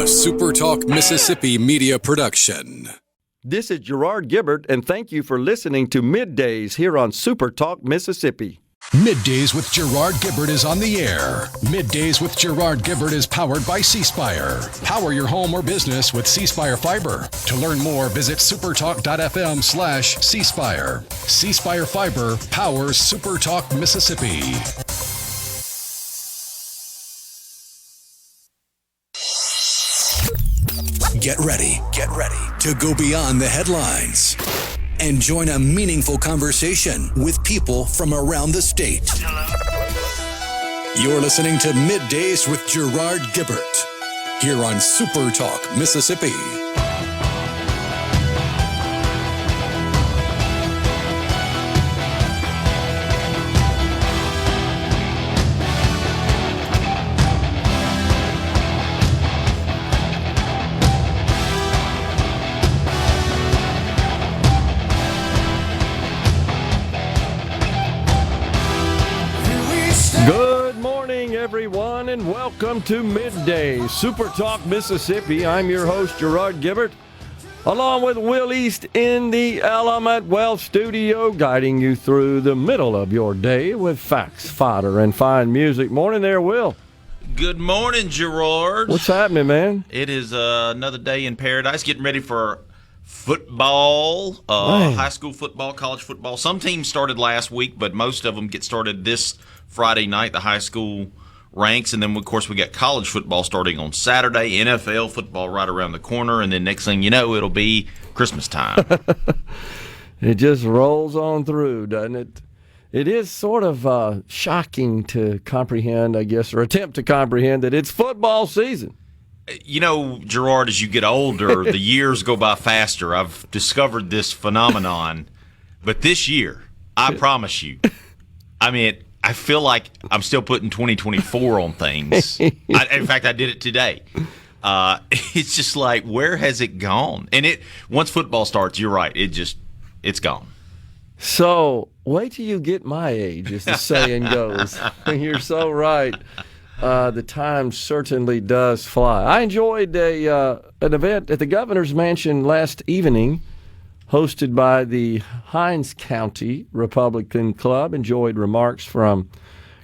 SuperTalk Mississippi Media production. This is Gerard Gibert, and thank you for listening to MidDays here on SuperTalk Mississippi. MidDays with Gerard Gibert is on the air. MidDays with Gerard Gibert is powered by C-Spire. Power your home or business with C-Spire Fiber. To learn more, visit supertalk.fm/C-Spire. C-Spire Fiber powers SuperTalk Mississippi. Get ready to go beyond the headlines and join a meaningful conversation with people from around the state. You're listening to MidDays with Gerard Gibert here on SuperTalk Mississippi. Good morning, everyone, and welcome to Midday SuperTalk Mississippi. I'm your host, Gerard Gibert, along with Will East in the Element Wealth Studio, guiding you through the middle of your day with facts, fodder, and fine music. Morning there, Will. Good morning, Gerard. What's happening, man? It is another day in paradise, getting ready for football, high school football, college football. Some teams started last week, but most of them get started this Friday night, the high school ranks. And then, of course, we got college football starting on Saturday, NFL football right around the corner. And then next thing you know, it'll be Christmas time. It just rolls on through, doesn't it? It is sort of shocking to comprehend, I guess, or attempt to comprehend that it's football season. You know, Gerard, as you get older, the years go by faster. I've discovered this phenomenon. But this year, I promise you, I mean, I feel like I'm still putting 2024 on things. In fact, I did it today. It's just like, where has it gone? And once football starts, you're right. It's gone. So wait till you get my age, as the saying goes. You're so right. The time certainly does fly. I enjoyed an event at the Governor's Mansion last evening, hosted by the Hinds County Republican Club. Enjoyed remarks from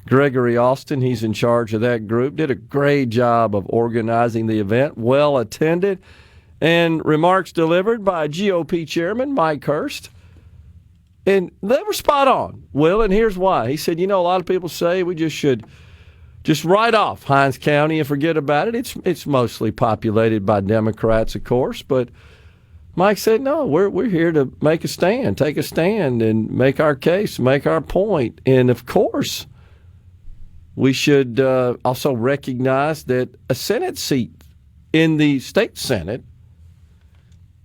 Gregory Austin. He's in charge of that group. Did a great job of organizing the event. Well attended. And remarks delivered by GOP Chairman Mike Hurst. And they were spot on, Will, and here's why. He said, a lot of people say we should write off Hinds County and forget about it. It's mostly populated by Democrats, of course, but Mike said, no, we're here to make a stand, take a stand, and make our case, make our point. And, of course, we should also recognize that a Senate seat in the state Senate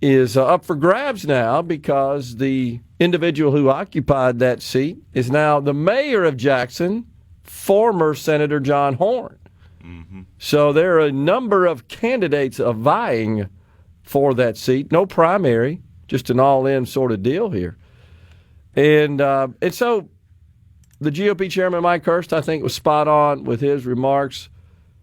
is up for grabs now because the individual who occupied that seat is now the mayor of Jackson, former Senator John Horn. Mm-hmm. So there are a number of candidates vying for that seat. No primary, just an all-in sort of deal here. And so the GOP chairman, Mike Hurst, I think was spot on with his remarks.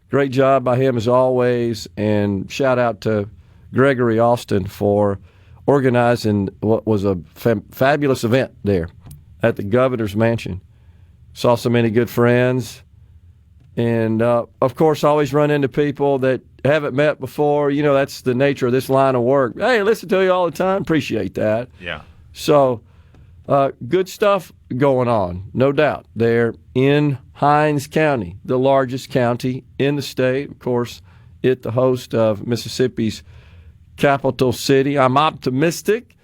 Great job by him as always. And shout out to Gregory Austin for organizing what was a fabulous event there at the Governor's Mansion. Saw so many good friends. And, of course, always run into people that haven't met before. That's the nature of this line of work. Hey, listen to you all the time. Appreciate that. Yeah. So, good stuff going on, no doubt, there in Hinds County, the largest county in the state. Of course, it the host of Mississippi's capital city. I'm optimistic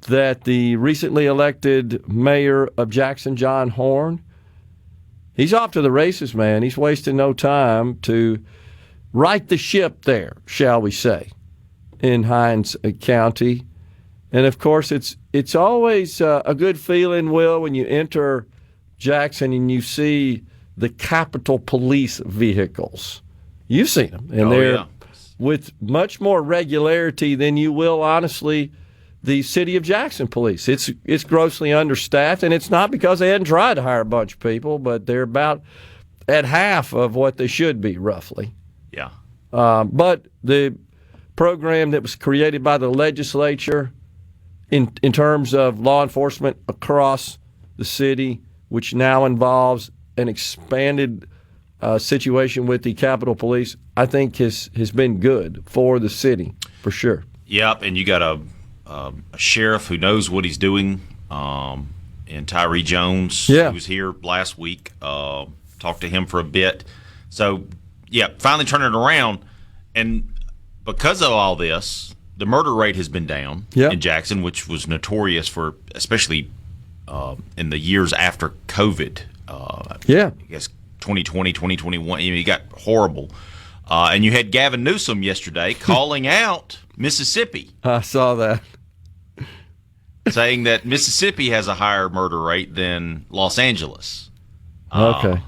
that the recently elected mayor of Jackson, John Horn, he's off to the races, man. He's wasting no time to right the ship there, shall we say, in Hinds County. And, of course, it's always a good feeling, Will, when you enter Jackson and you see the Capitol Police vehicles. You've seen them, and they're with much more regularity than you will, honestly, the City of Jackson Police. It's grossly understaffed, and it's not because they hadn't tried to hire a bunch of people, but they're about at half of what they should be, roughly. Yeah. But the program that was created by the legislature in terms of law enforcement across the city, which now involves an expanded situation with the Capitol Police, I think has been good for the city, for sure. Yep, and you got a sheriff who knows what he's doing, and Tyree Jones, who was here last week. Talked to him for a bit. So, finally turning it around. And because of all this, the murder rate has been down in Jackson, which was notorious for, especially in the years after COVID. I guess 2020, 2021, it got horrible. And you had Gavin Newsom yesterday calling out Mississippi. I saw that. Saying that Mississippi has a higher murder rate than Los Angeles. Okay.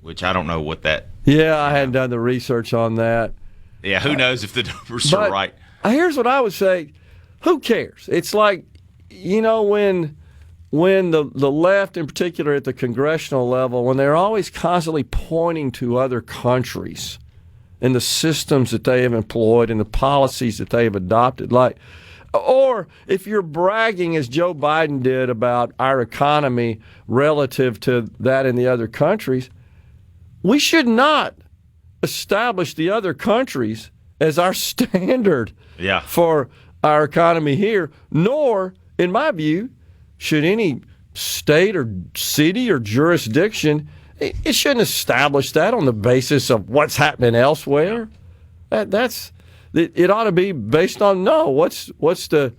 Which I don't know what that... Yeah, I hadn't done the research on that. Yeah, who knows if the numbers are right. Here's what I would say. Who cares? It's like, when the left, in particular at the congressional level, when they're always constantly pointing to other countries and the systems that they have employed and the policies that they have adopted, or if you're bragging, as Joe Biden did, about our economy relative to that in the other countries, we should not establish the other countries as our standard for our economy here, nor, in my view, should any state or city or jurisdiction, it shouldn't establish that on the basis of what's happening elsewhere. It ought to be based on, what's the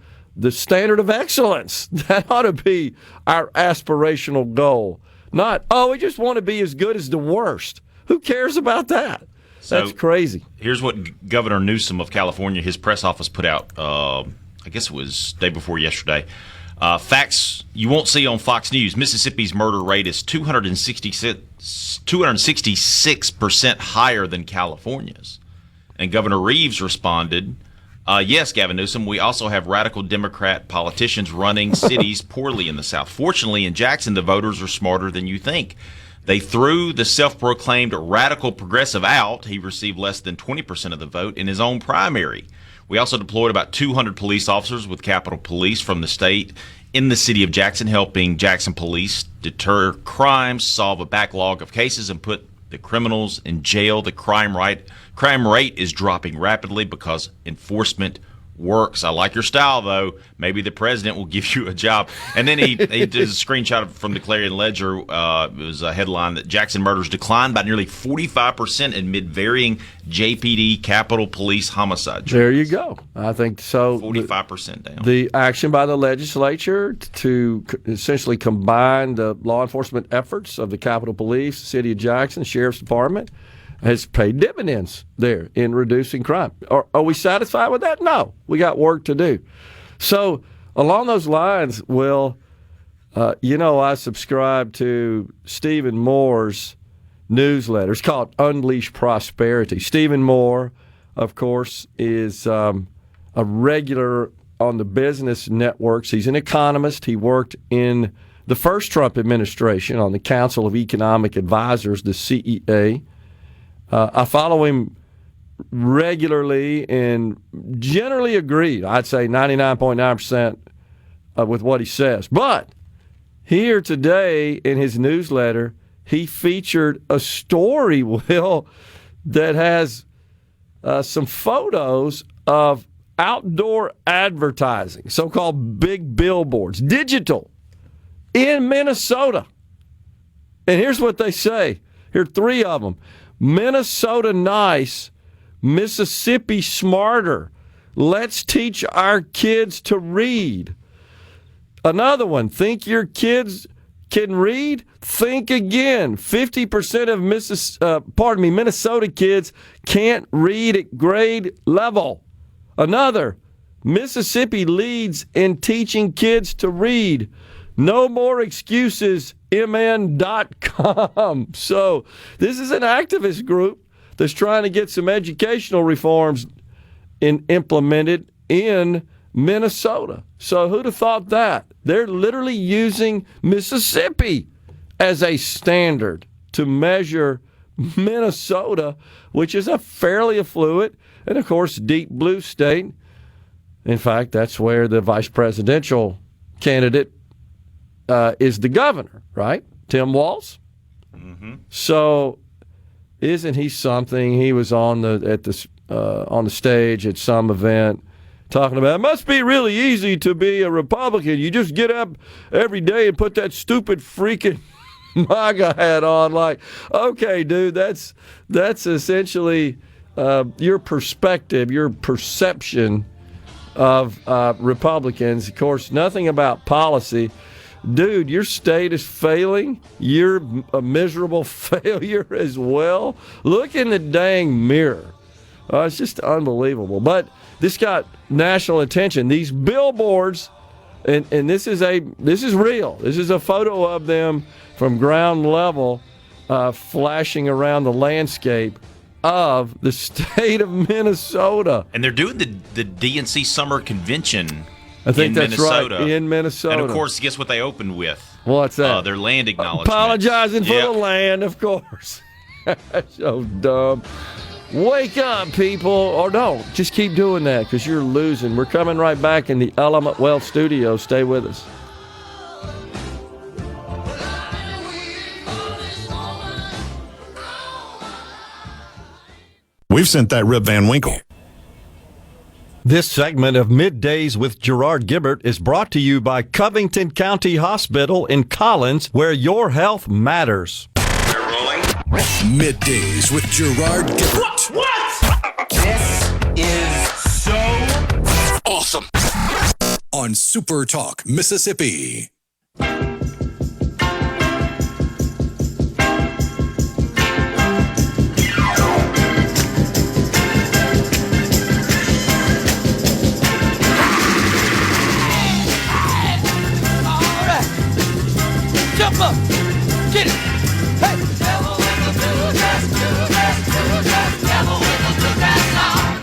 standard of excellence? That ought to be our aspirational goal. Not, we just want to be as good as the worst. Who cares about that? That's crazy. Here's what Governor Newsom of California, his press office put out, I guess it was day before yesterday. Facts you won't see on Fox News. Mississippi's murder rate is 266% higher than California's. And Governor Reeves responded, yes, Gavin Newsom, we also have radical Democrat politicians running cities poorly in the South. Fortunately, in Jackson, the voters are smarter than you think. They threw the self-proclaimed radical progressive out. He received less than 20% of the vote in his own primary. We also deployed about 200 police officers with Capitol Police from the state in the city of Jackson, helping Jackson police deter crimes, solve a backlog of cases, and put the criminals in jail. The crime rate is dropping rapidly because enforcement works. I like your style, though. Maybe the president will give you a job. And then he did a screenshot from the Clarion Ledger. It was a headline that Jackson murders declined by nearly 45% amid varying JPD Capitol Police homicide. There you go. I think so. 45% down. The action by the legislature to essentially combine the law enforcement efforts of the Capitol Police, the City of Jackson, Sheriff's Department, has paid dividends there in reducing crime. Are we satisfied with that? No. We got work to do. So along those lines, Will, I subscribe to Stephen Moore's newsletter. It's called Unleash Prosperity. Stephen Moore, of course, is a regular on the business networks. He's an economist. He worked in the first Trump administration on the Council of Economic Advisors, the CEA. I follow him regularly and generally agree, I'd say 99.9% with what he says. But here today in his newsletter, he featured a story, Will, that has some photos of outdoor advertising, so-called big billboards, digital, in Minnesota. And here's what they say. Here are three of them. Minnesota nice, Mississippi smarter. Let's teach our kids to read. Another one, think your kids can read? Think again. 50% of Minnesota kids can't read at grade level. Another, Mississippi leads in teaching kids to read. No more excuses, mn.com. So this is an activist group that's trying to get some educational reforms implemented in Minnesota. So who'd have thought that? They're literally using Mississippi as a standard to measure Minnesota, which is a fairly affluent and, of course, deep blue state. In fact, that's where the vice presidential candidate is the governor, right? Tim Walz. Mm-hmm. So isn't he something? He was on the stage at some event talking about, it must be really easy to be a Republican. You just get up every day and put that stupid freaking MAGA hat on. Like, okay, dude, that's essentially your perspective, your perception of Republicans. Of course, nothing about policy. Dude, your state is failing. You're a miserable failure as well. Look in the dang mirror. It's just unbelievable. But this got national attention. These billboards, and this is real. This is a photo of them from ground level, flashing around the landscape of the state of Minnesota. And they're doing the DNC Summer Convention. I think in that's Minnesota. Right, in Minnesota. And, of course, guess what they opened with? What's that? Their land acknowledgement. Apologizing for the land, of course. So dumb. Wake up, people. Or don't. Just keep doing that because you're losing. We're coming right back in the Element Wealth studio. Stay with us. We've sent that Rip Van Winkle. This segment of Middays with Gerard Gibert is brought to you by Covington County Hospital in Collins, where your health matters. They're rolling. Middays with Gerard Gibert. What? This is so Awesome. On SuperTalk Mississippi. Jump up, get it, hey! Devil with the blue dress, devil with the blue dress on.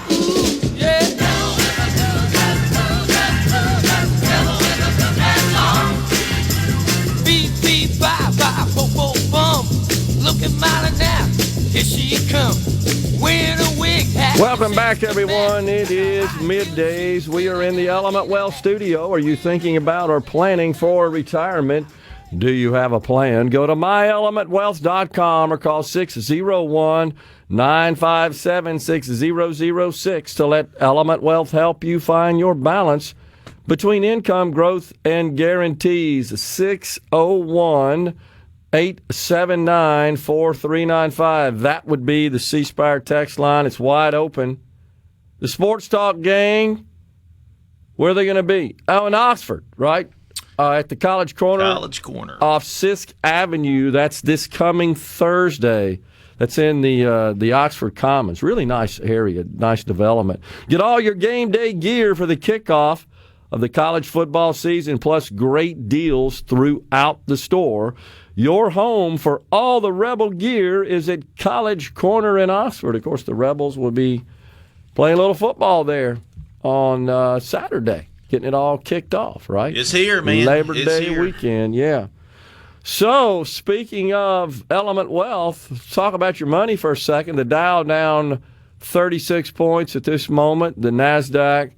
Yeah, devil with the blue dress, devil with the blue dress on. Beep, beep, bye, bye, bo, bo, bum. Look at Molly now, here she comes. Wearing a wig hat. Welcome back, everyone. It is Middays. We are in the Element Wealth studio. Are you thinking about or planning for retirement? Do you have a plan? Go to myelementwealth.com or call 601-957-6006 to let Element Wealth help you find your balance between income growth and guarantees. 601-879-4395. That would be the C Spire text line. It's wide open. The Sports Talk gang, where are they going to be? Oh, in Oxford, right? At the College Corner. Off Sisk Avenue. That's this coming Thursday. That's in the Oxford Commons. Really nice area, nice development. Get all your game day gear for the kickoff of the college football season, plus great deals throughout the store. Your home for all the Rebel gear is at College Corner in Oxford. Of course, the Rebels will be playing a little football there on Saturday. Getting it all kicked off, right? It's here, man. Labor Day weekend, yeah. So, speaking of Element Wealth, let's talk about your money for a second. The Dow down 36 points at this moment. The NASDAQ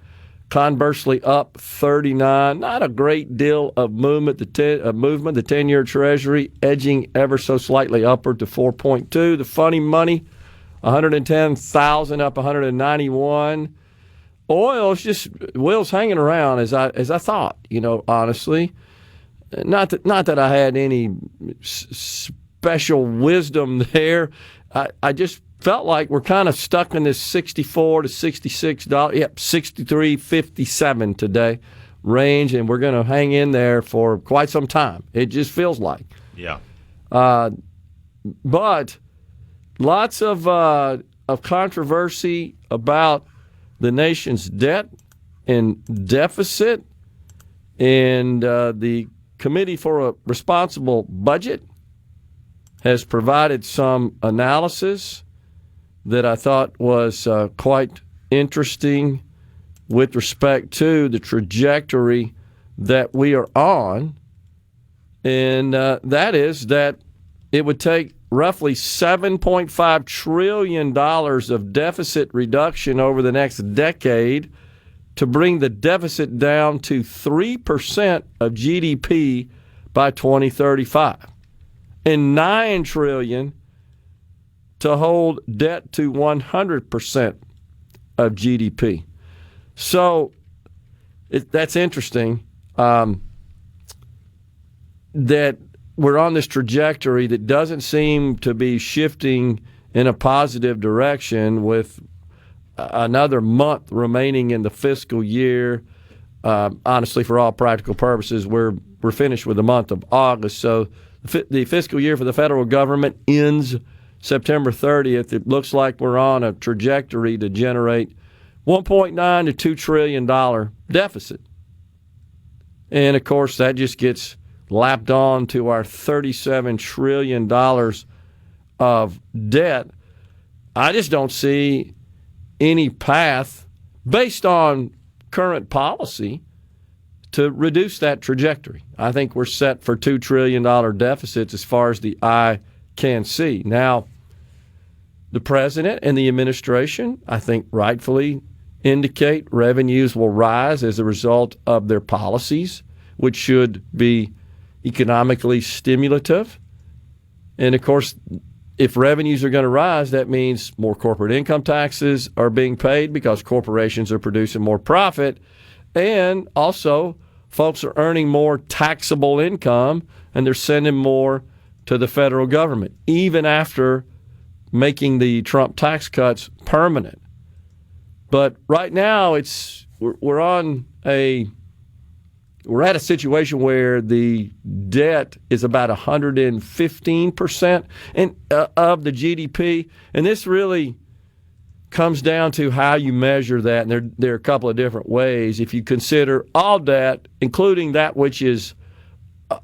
conversely up 39. Not a great deal of movement. The 10-year Treasury edging ever so slightly upward to 4.2. The funny money, 110,000 up 191. Oil's just Will's hanging around as I thought, honestly. Not that I had any special wisdom there. I just felt like we're kind of stuck in this $64 to $66, $63.57 today range, and we're going to hang in there for quite some time. It just feels like. Yeah. But lots of controversy about the nation's debt and deficit, and the Committee for a Responsible Budget has provided some analysis that I thought was quite interesting with respect to the trajectory that we are on, and that is that it would take roughly $7.5 trillion of deficit reduction over the next decade to bring the deficit down to 3% of GDP by 2035, and $9 trillion to hold debt to 100% of GDP. So that's interesting that we're on this trajectory that doesn't seem to be shifting in a positive direction with another month remaining in the fiscal year. Honestly, for all practical purposes, we're finished with the month of August. So the fiscal year for the federal government ends September 30th. It looks like we're on a trajectory to generate $1.9 to $2 trillion deficit. And, of course, that just gets lapped on to our $37 trillion of debt. I just don't see any path based on current policy to reduce that trajectory. I think we're set for $2 trillion deficits as far as the eye can see. Now, the president and the administration, I think, rightfully indicate revenues will rise as a result of their policies, which should be economically stimulative. And, of course, if revenues are going to rise, that means more corporate income taxes are being paid because corporations are producing more profit. And also, folks are earning more taxable income, and they're sending more to the federal government, even after making the Trump tax cuts permanent. But right now, we're at a situation where the debt is about 115% of the GDP, and this really comes down to how you measure that, and there are a couple of different ways. If you consider all debt, including that which is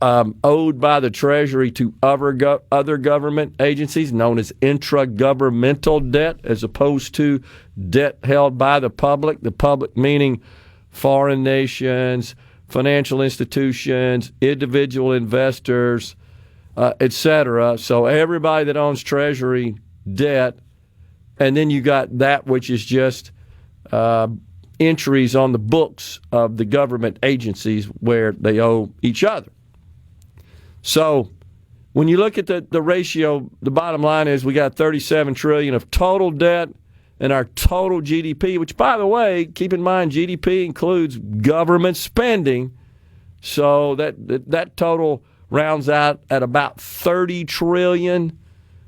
owed by the Treasury to other government agencies, known as intragovernmental debt, as opposed to debt held by the public meaning foreign nations, financial institutions, individual investors, etc. So everybody that owns Treasury debt, and then you got that which is just entries on the books of the government agencies where they owe each other. So when you look at the ratio, the bottom line is we got $37 trillion of total debt, and our total GDP, which, by the way, keep in mind, GDP includes government spending, so that total rounds out at about $30 trillion.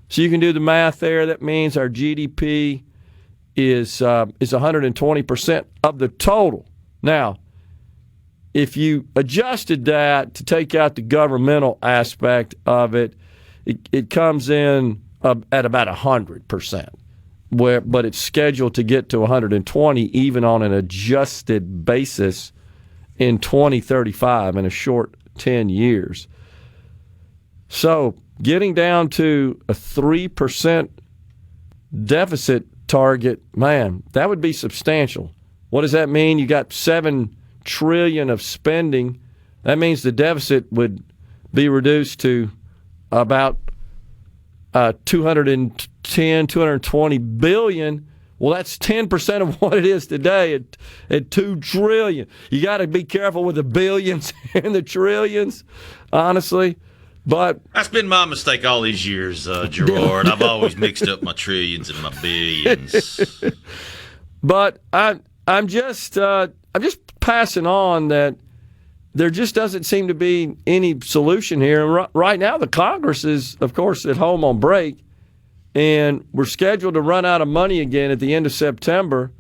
So you can do the math there. That means our GDP is 120% of the total. Now, if you adjusted that to take out the governmental aspect of it, it comes in at about 100%. But it's scheduled to get to 120 even on an adjusted basis in 2035, in a short 10 years. So getting down to a 3% deficit target, man, that would be substantial. What does that mean? You got $7 trillion of spending. That means the deficit would be reduced to about 220 billion. Well, that's 10% of what it is today at $2 trillion. You got to be careful with the billions and the trillions, honestly. But that's been my mistake all these years, Gerard. I've always mixed up my trillions and my billions. But I'm just passing on that there just doesn't seem to be any solution here. And right now, the Congress is, of course, at home on break, and we're scheduled to run out of money again at the end of September.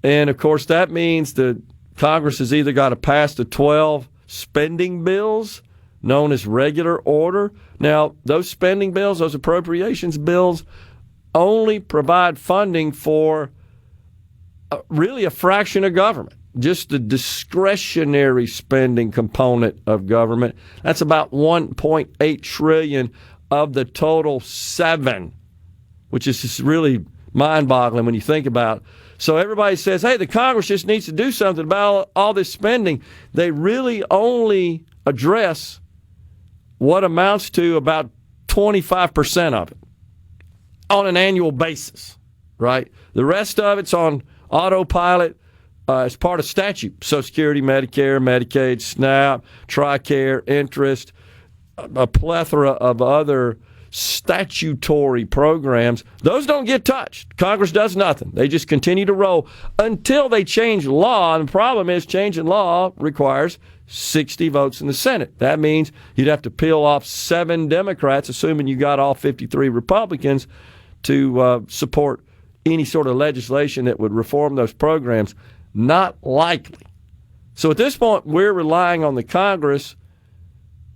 And, of course, that means that Congress has either got to pass the 12 spending bills, known as regular order. Now, those spending bills, those appropriations bills, only provide funding for really a fraction of government. Just the discretionary spending component of government. That's about $1.8 trillion of the total $7, which is just really mind-boggling when you think about it. So everybody says, hey, the Congress just needs to do something about all this spending. They really only address what amounts to about 25% of it on an annual basis, right? The rest of it's on autopilot as part of statute. Social Security, Medicare, Medicaid, SNAP, TRICARE, interest, a plethora of other statutory programs. Those don't get touched. Congress does nothing. They just continue to roll until they change law. And the problem is changing law requires 60 votes in the Senate. That means you'd have to peel off 7 Democrats, assuming you got all 53 Republicans, to support any sort of legislation that would reform those programs. Not likely. So at this point, we're relying on the Congress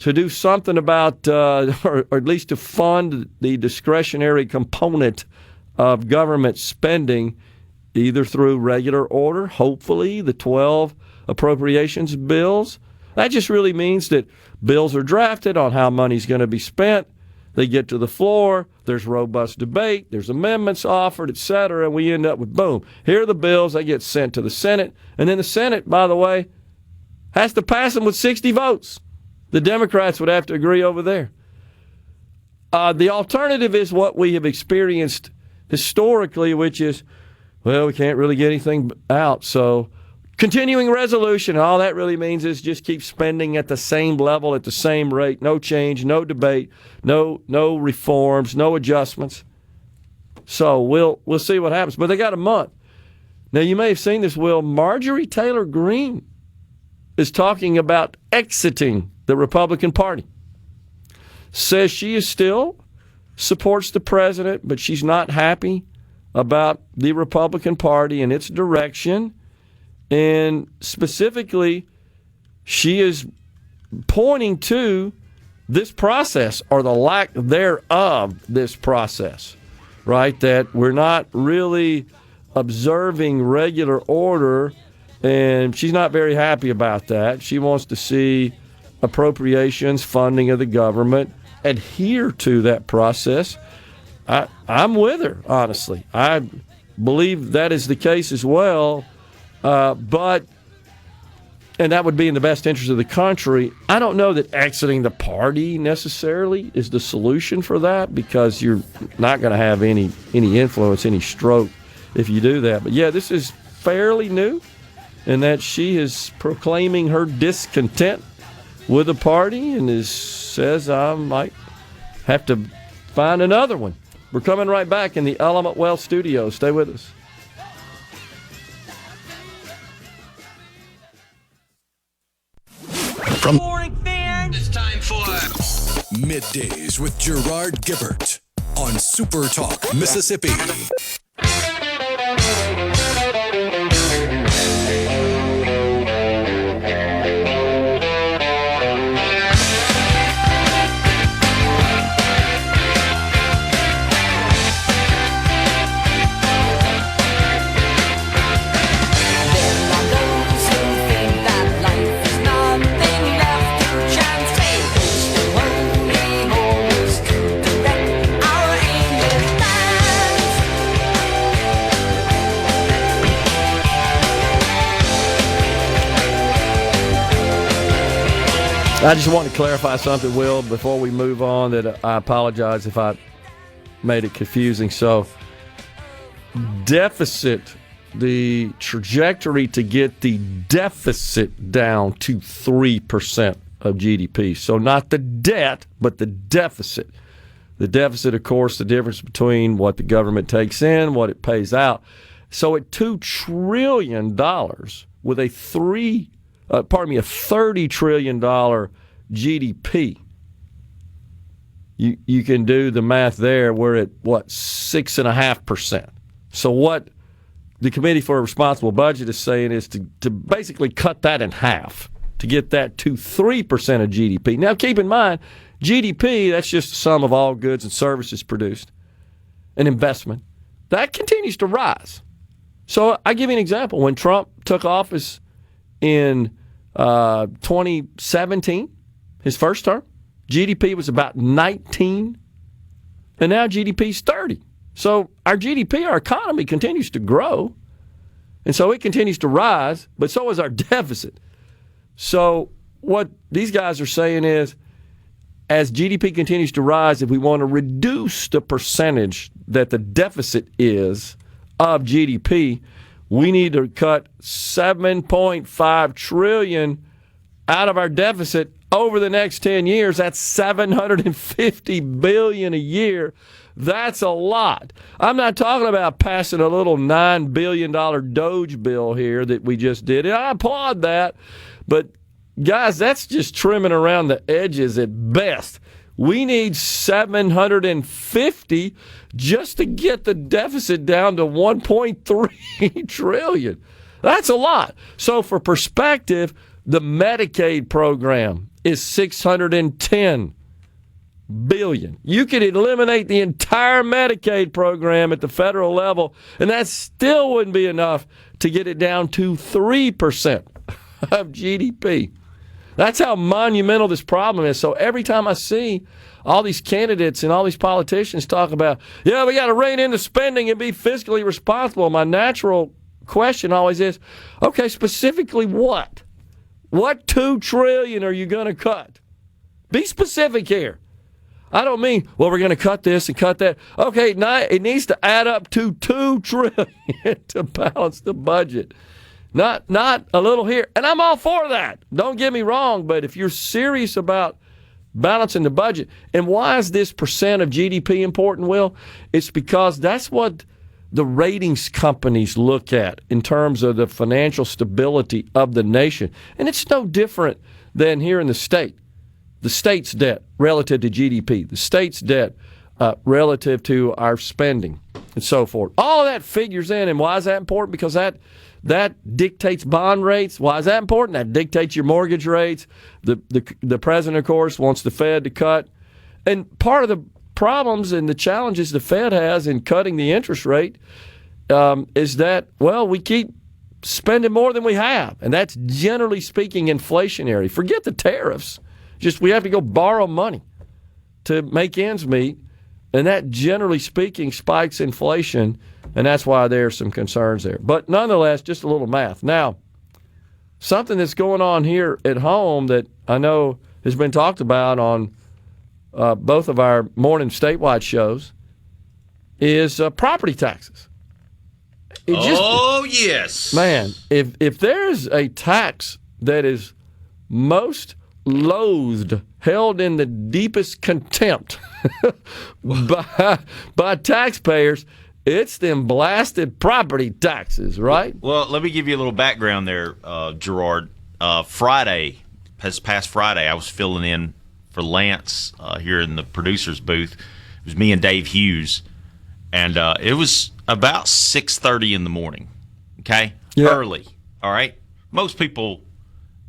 to do something about, or at least to fund the discretionary component of government spending, either through regular order, hopefully the 12 appropriations bills. That just really means that bills are drafted on how money's going to be spent. They get to the floor, there's robust debate, there's amendments offered, et cetera, and we end up with, boom, here are the bills, they get sent to the Senate. And then the Senate, by the way, has to pass them with 60 votes. The Democrats would have to agree over there. The alternative is what we have experienced historically, which is, well, we can't really get anything out, so continuing resolution, all that really means is just keep spending at the same level, at the same rate, no change, no debate, no reforms, no adjustments. So we'll see what happens. But they got a month. Now, you may have seen this, Will. Marjorie Taylor Greene is talking about exiting the Republican Party. Says she is still supports the president, but she's not happy about the Republican Party and its direction. And specifically, she is pointing to this process, or the lack thereof this process, right? That we're not really observing regular order, and she's not very happy about that. She wants to see appropriations, funding of the government, adhere to that process. I'm with her, honestly. I believe that is the case as well. And that would be in the best interest of the country. I don't know that exiting the party necessarily is the solution for that, because you're not going to have any influence, any stroke if you do that. But yeah, this is fairly new, in that she is proclaiming her discontent with the party and says I might have to find another one. We're coming right back in the Element Wealth Studios. Stay with us. Morning, fans. It's time for Middays with Gerard Gibert on SuperTalk Mississippi. I just want to clarify something, Will, before we move on, that I apologize if I made it confusing. So, deficit, the trajectory to get the deficit down to 3% of GDP. So not the debt, but the deficit. The deficit, of course, the difference between what the government takes in, what it pays out. So at $2 trillion with a $30 trillion GDP. You can do the math there. We're at, 6.5%. So what the Committee for a Responsible Budget is saying is to basically cut that in half to get that to 3% of GDP. Now, keep in mind, GDP, that's just the sum of all goods and services produced. An investment. That continues to rise. So I give you an example. When Trump took office in 2017, his first term, GDP was about 19, and now GDP is 30. So our GDP, our economy continues to grow, and so it continues to rise, but so is our deficit. So what these guys are saying is, as GDP continues to rise, if we want to reduce the percentage that the deficit is of GDP, we need to cut $7.5 trillion out of our deficit over the next 10 years. That's $750 billion a year. That's a lot. I'm not talking about passing a little $9 billion Doge bill here that we just did. And I applaud that. But, guys, that's just trimming around the edges at best. We need $750 just to get the deficit down to $1.3 trillion. That's a lot. So, for perspective, the Medicaid program is $610 billion. You could eliminate the entire Medicaid program at the federal level, and that still wouldn't be enough to get it down to 3% of GDP. That's how monumental this problem is. So every time I see all these candidates and all these politicians talk about, we got to rein in the spending and be fiscally responsible, my natural question always is, okay, specifically what? What $2 trillion are you going to cut? Be specific here. I don't mean, we're going to cut this and cut that. Okay, now it needs to add up to $2 trillion to balance the budget. Not a little here. And I'm all for that. Don't get me wrong, but if you're serious about balancing the budget, and why is this percent of GDP important, Will? It's because that's what the ratings companies look at in terms of the financial stability of the nation. And it's no different than here in the state. The state's debt relative to GDP, the state's debt relative to our spending, and so forth. All of that figures in, and why is that important? Because that dictates bond rates. Why is that important? That dictates your mortgage rates. The president, of course, wants the Fed to cut. And part of the problems and the challenges the Fed has in cutting the interest rate is that, we keep spending more than we have. And that's, generally speaking, inflationary. Forget the tariffs. Just we have to go borrow money to make ends meet, and that, generally speaking, spikes inflation, and that's why there's some concerns there. But nonetheless, just a little math. Now, something that's going on here at home that I know has been talked about on both of our morning statewide shows is property taxes. Yes. Man, if there's a tax that is most loathed, held in the deepest contempt by taxpayers, it's them blasted property taxes, right? Well, let me give you a little background there, Gerard. Friday, past Friday, I was filling in for Lance here in the producer's booth. It was me and Dave Hughes, and it was about 6:30 in the morning, okay? Yeah. Early, all right? Most people,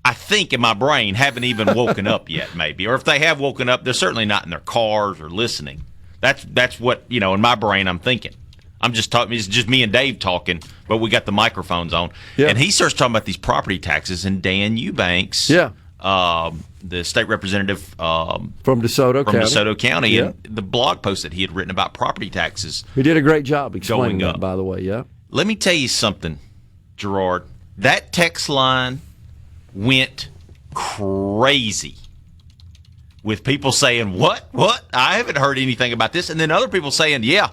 I think, in my brain, haven't even woken up yet, maybe. Or if they have woken up, they're certainly not in their cars or listening. That's what, in my brain I'm thinking. I'm just talking, it's just me and Dave talking, but we got the microphones on. Yeah. And he starts talking about these property taxes, and Dan Eubanks, the state representative from DeSoto County, and the blog post that he had written about property taxes. He did a great job explaining going up. that, by the way, yeah. Let me tell you something, Gerard. That text line went crazy with people saying, what? I haven't heard anything about this. And then other people saying, yeah,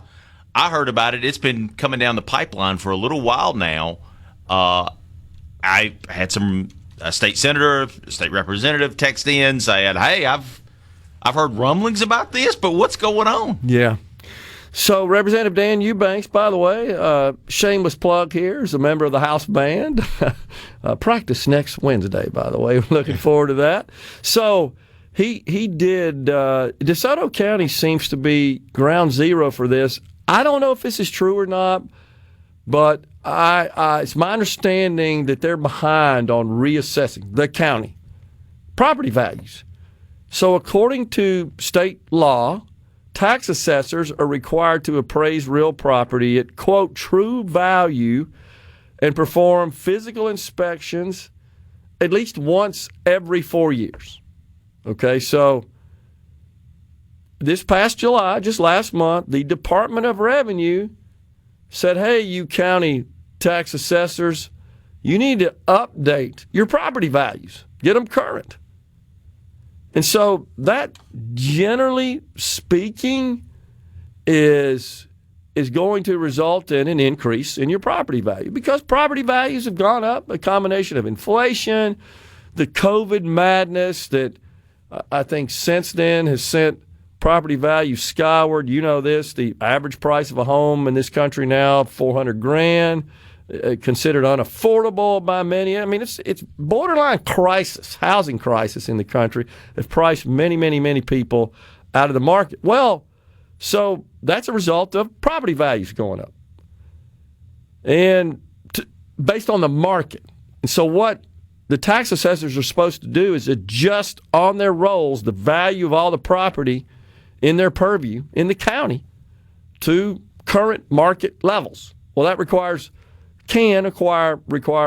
I heard about it. It's been coming down the pipeline for a little while now. I had some state senator, state representative text in saying, hey, I've heard rumblings about this, but what's going on? Yeah. So Representative Dan Eubanks, by the way, shameless plug here, is a member of the House Band. Practice next Wednesday, by the way. Looking forward to that. So he did. DeSoto County seems to be ground zero for this. I don't know if this is true or not, but it's my understanding that they're behind on reassessing the county property values. So according to state law, tax assessors are required to appraise real property at, quote, true value and perform physical inspections at least once every 4 years. Okay, so this past July, just last month, the Department of Revenue said, hey, you county tax assessors, you need to update your property values. Get them current. And so that, generally speaking, is going to result in an increase in your property value because property values have gone up, a combination of inflation, the COVID madness that I think since then has sent property values skyward. You know this, the average price of a home in this country now, $400,000, considered unaffordable by many. I mean, it's borderline crisis, housing crisis in the country. Have priced many people out of the market. Well, so that's a result of property values going up, and based on the market. And so what the tax assessors are supposed to do is adjust on their rolls the value of all the property in their purview in the county to current market levels. Well, that require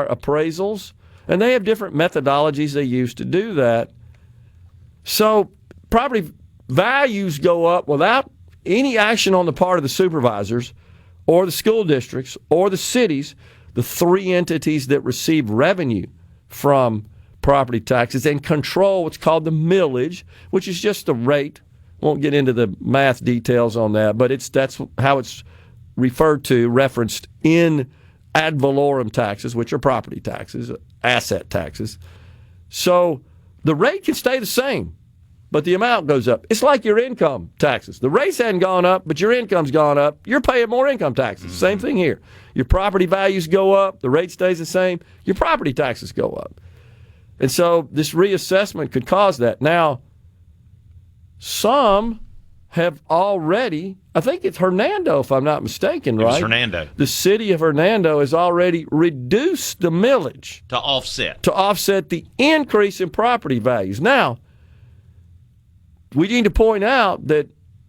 appraisals, and they have different methodologies they use to do that. So property values go up without any action on the part of the supervisors or the school districts or the cities, the three entities that receive revenue from property taxes and control what's called the millage, which is just the rate. Won't get into the math details on that, but that's how it's referenced in ad valorem taxes, which are property taxes, asset taxes. So the rate can stay the same, but the amount goes up. It's like your income taxes. The rates hadn't gone up, but your income's gone up. You're paying more income taxes. Mm-hmm. Same thing here. Your property values go up. The rate stays the same. Your property taxes go up. And so this reassessment could cause that. Now, some have already, I think it's Hernando, if I'm not mistaken, right? It was Hernando. The city of Hernando has already reduced the millage. To offset the increase in property values. Now, we need to point out that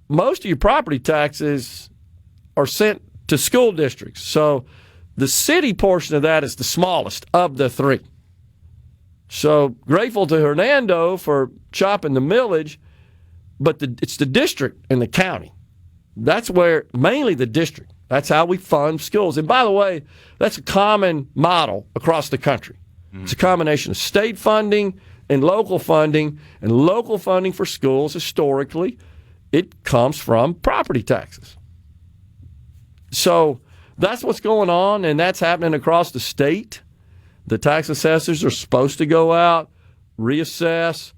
most of your property taxes are sent to school districts. So the city portion of that is the smallest of the three. So grateful to Hernando for chopping the millage, but it's the district and the county. That's where, mainly the district. That's how we fund schools. And by the way, that's a common model across the country. Mm-hmm. It's a combination of state funding and local funding for schools. Historically, it comes from property taxes. So that's what's going on, and that's happening across the state. The tax assessors are supposed to go out, reassess,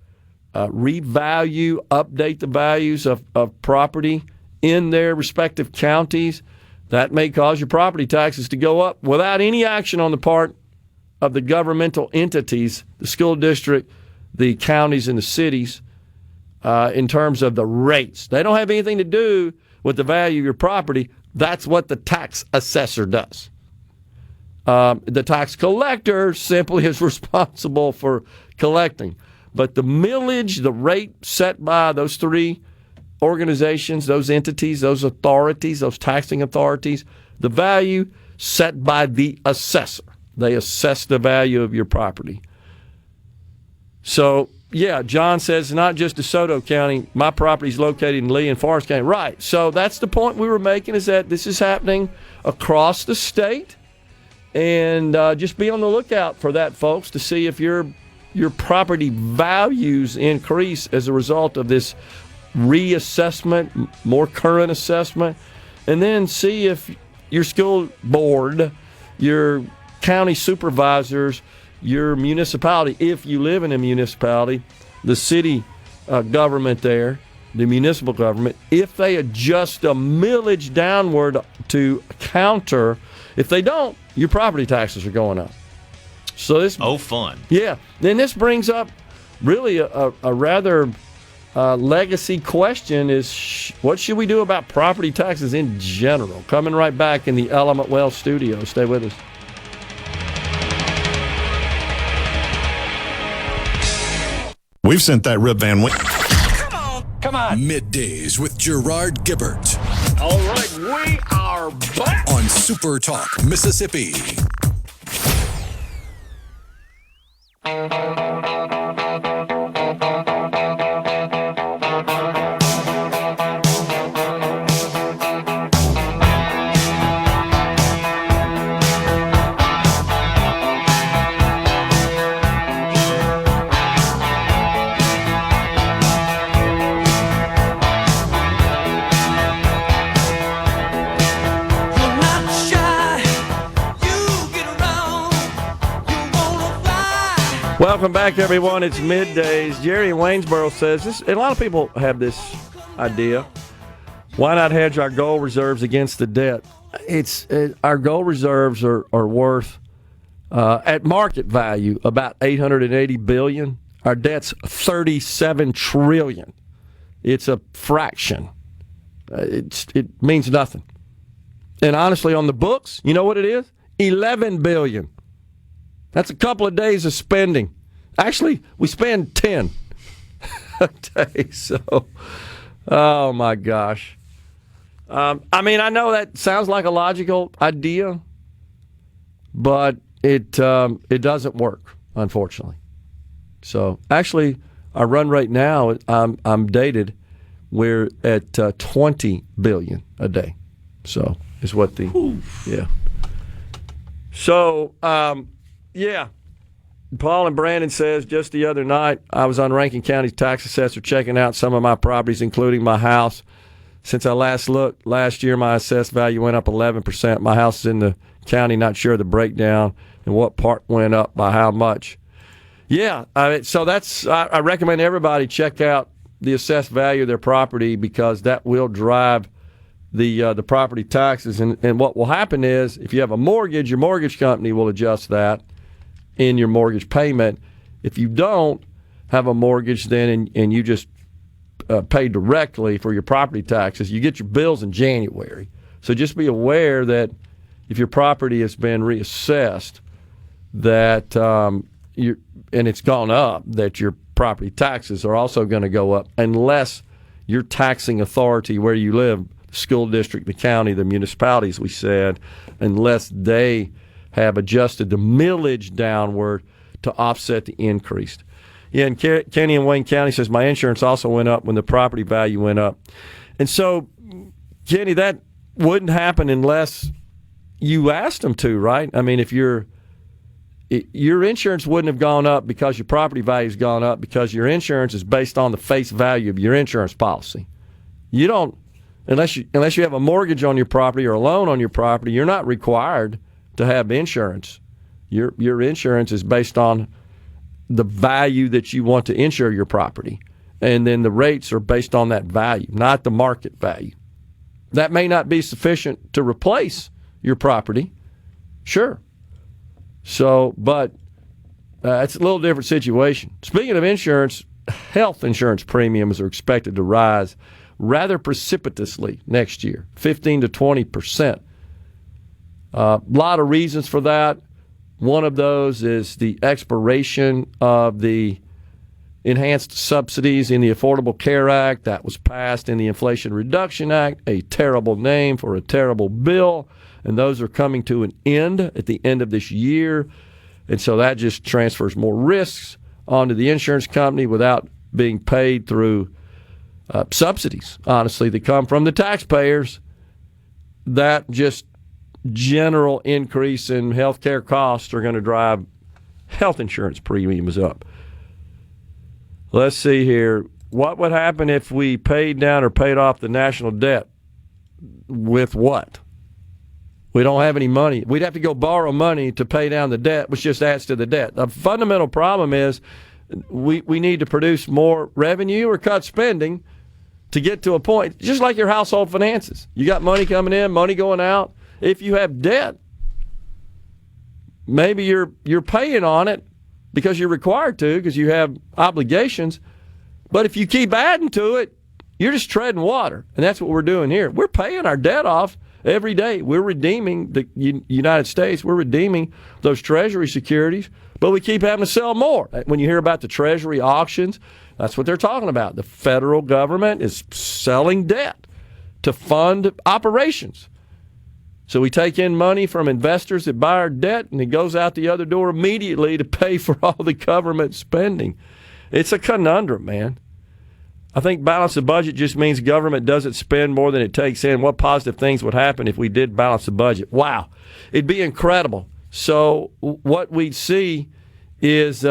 revalue, update the values of property in their respective counties. That may cause your property taxes to go up without any action on the part of the governmental entities, the school district, the counties, and the cities, in terms of the rates. They don't have anything to do with the value of your property. That's what the tax assessor does. The tax collector simply is responsible for collecting. But the millage, the rate set by those three organizations, those entities, those authorities, those taxing authorities, the value set by the assessor. They assess the value of your property. So, yeah, John says not just DeSoto County. My property is located in Lee and Forest County. Right. So that's the point we were making, is that this is happening across the state. And just be on the lookout for that, folks, to see if your property values increase as a result of this reassessment, more current assessment, and then see if your school board, your county supervisors, your municipality, if you live in a municipality, the city government there, the municipal government, if they adjust a millage downward to counter. If they don't, your property taxes are going up. So this, fun. Yeah. Then this brings up really a rather legacy question is, what should we do about property taxes in general? Coming right back in the Element Well studio. Stay with us. We've sent that Rip Van Winkle. Come on. Middays with Gerard Gibert All right, we are back. on SuperTalk Mississippi. Welcome back, everyone. It's Middays. Jerry in Waynesboro says this, and a lot of people have this idea. Why not hedge our gold reserves against the debt? Our gold reserves are worth at market value about $880 billion. Our debt's $37 trillion. It's a fraction. It means nothing. And honestly, on the books, you know what it is? $11 billion. That's a couple of days of spending. Actually, we spend 10 a day. So, oh my gosh. I mean, I know that sounds like a logical idea, but it doesn't work, unfortunately. So, actually, our run rate now, I'm dated. We're at $20 billion a day. So, is what the yeah. So, yeah. Paul and Brandon says, just the other night, I was on Rankin County's tax assessor checking out some of my properties, including my house. Since I last looked, last year my assessed value went up 11%. My house is in the county, not sure of the breakdown and what part went up by how much. Yeah, so I recommend everybody check out the assessed value of their property because that will drive the property taxes. And what will happen is if you have a mortgage, your mortgage company will adjust that in your mortgage payment. If you don't have a mortgage then and you just pay directly for your property taxes, you get your bills in January. So just be aware that if your property has been reassessed, that and it's gone up, that your property taxes are also going to go up unless your taxing authority where you live, the school district, the county, the municipalities, we said, unless they have adjusted the millage downward to offset the increase. Yeah, and Kenny in Wayne County says, my insurance also went up when the property value went up. And so, Kenny, that wouldn't happen unless you asked them to, right? I mean, if your insurance wouldn't have gone up because your property value's gone up because your insurance is based on the face value of your insurance policy. You don't, unless you have a mortgage on your property or a loan on your property, you're not required to have insurance. Your insurance is based on the value that you want to insure your property. And then the rates are based on that value, not the market value. That may not be sufficient to replace your property. Sure. So, but it's a little different situation. Speaking of insurance, health insurance premiums are expected to rise rather precipitously next year, 15 to 20%. A lot of reasons for that. One of those is the expiration of the enhanced subsidies in the Affordable Care Act that was passed in the Inflation Reduction Act, a terrible name for a terrible bill, and those are coming to an end at the end of this year. And so that just transfers more risks onto the insurance company without being paid through subsidies, honestly, that come from the taxpayers. That just general increase in health care costs are going to drive health insurance premiums up. Let's see here. What would happen if we paid down or paid off the national debt? With what? We don't have any money. We'd have to go borrow money to pay down the debt, which just adds to the debt. The fundamental problem is we need to produce more revenue or cut spending to get to a point, just like your household finances. You got money coming in, money going out. If you have debt, maybe you're paying on it because you're required to, because you have obligations. But if you keep adding to it, you're just treading water. And that's what we're doing here. We're paying our debt off every day. We're redeeming the United States. We're redeeming those Treasury securities, but we keep having to sell more. When you hear about the Treasury auctions, that's what they're talking about. The federal government is selling debt to fund operations. So we take in money from investors that buy our debt, and it goes out the other door immediately to pay for all the government spending. It's a conundrum, man. I think balance the budget just means government doesn't spend more than it takes in. What positive things would happen if we did balance the budget? Wow. It'd be incredible. So what we'd see is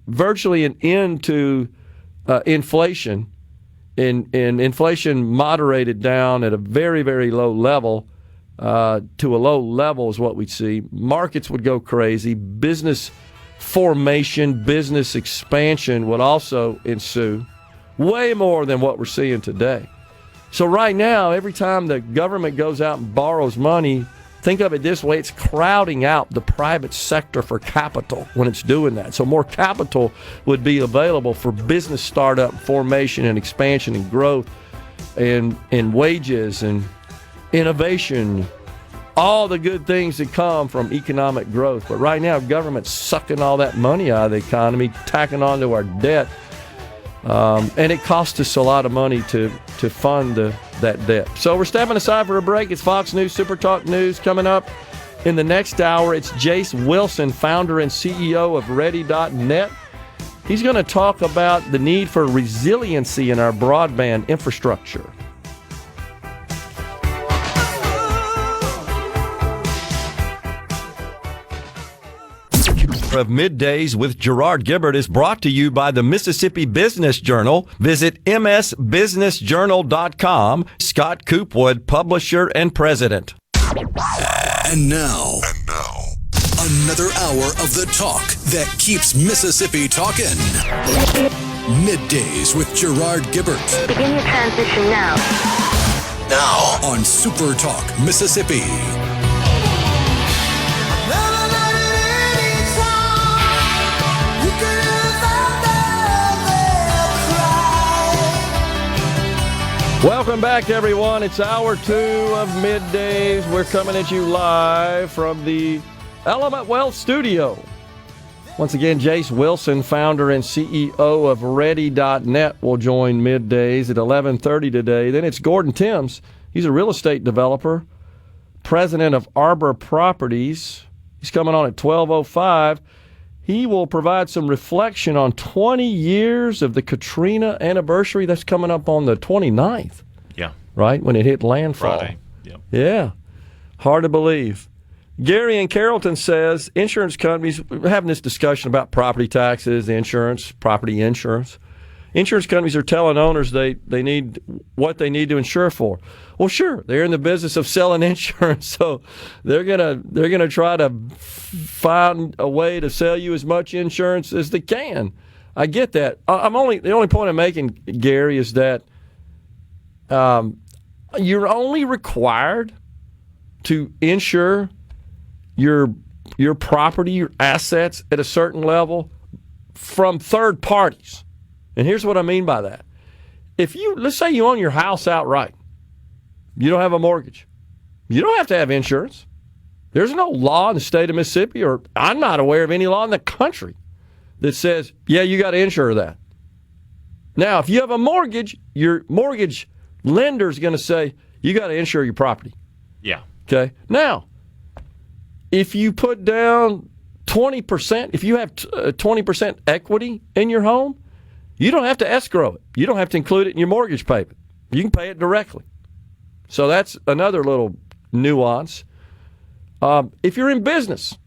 virtually an end to inflation, and inflation moderated down at a very, very low level. To a low level is what we'd see. Markets would go crazy. Business formation, business expansion would also ensue, way more than what we're seeing today. So right now, every time the government goes out and borrows money, think of it this way, it's crowding out the private sector for capital when it's doing that. So more capital would be available for business startup, formation, and expansion and growth and wages and innovation, all the good things that come from economic growth. But right now, government's sucking all that money out of the economy, tacking onto our debt. And it costs us a lot of money to fund that debt. So we're stepping aside for a break. It's Fox News, SuperTalk News. Coming up in the next hour, it's Jace Wilson, founder and CEO of Ready.net. He's going to talk about the need for resiliency in our broadband infrastructure. Of Middays with Gerard Gibert is brought to you by the Mississippi Business Journal. Visit msbusinessjournal.com. Scott Coopwood, publisher and president. And now, another hour of the talk that keeps Mississippi talking. Middays with Gerard Gibert. Begin your transition now. Now on SuperTalk Mississippi. Welcome back, everyone. It's hour 2 of Middays. We're coming at you live from the Element Wealth Studio. Once again, Jace Wilson, founder and CEO of Ready.net, will join Middays at 11:30 today. Then it's Gordon Timms. He's a real estate developer, president of Arbor Properties. He's coming on at 12:05. He will provide some reflection on 20 years of the Katrina anniversary. That's coming up on the 29th. Yeah. Right? When it hit landfall. Friday. Yep. Yeah. Hard to believe. Gary in Carrollton says insurance companies, we're having this discussion about property taxes, insurance, property insurance. Insurance companies are telling owners they need what they need to insure for. Well, sure, they're in the business of selling insurance, so they're gonna try to find a way to sell you as much insurance as they can. I get that. The only point I'm making, Gary, is that you're only required to insure your property, your assets at a certain level from third parties. And here's what I mean by that. Let's say you own your house outright. You don't have a mortgage. You don't have to have insurance. There's no law in the state of Mississippi, or I'm not aware of any law in the country that says, yeah, you got to insure that. Now, if you have a mortgage, your mortgage lender is going to say, you got to insure your property. Yeah. Okay. Now, if you put down 20%, if you have 20% equity in your home, you don't have to escrow it. You don't have to include it in your mortgage payment. You can pay it directly. So that's another little nuance. If you're in business,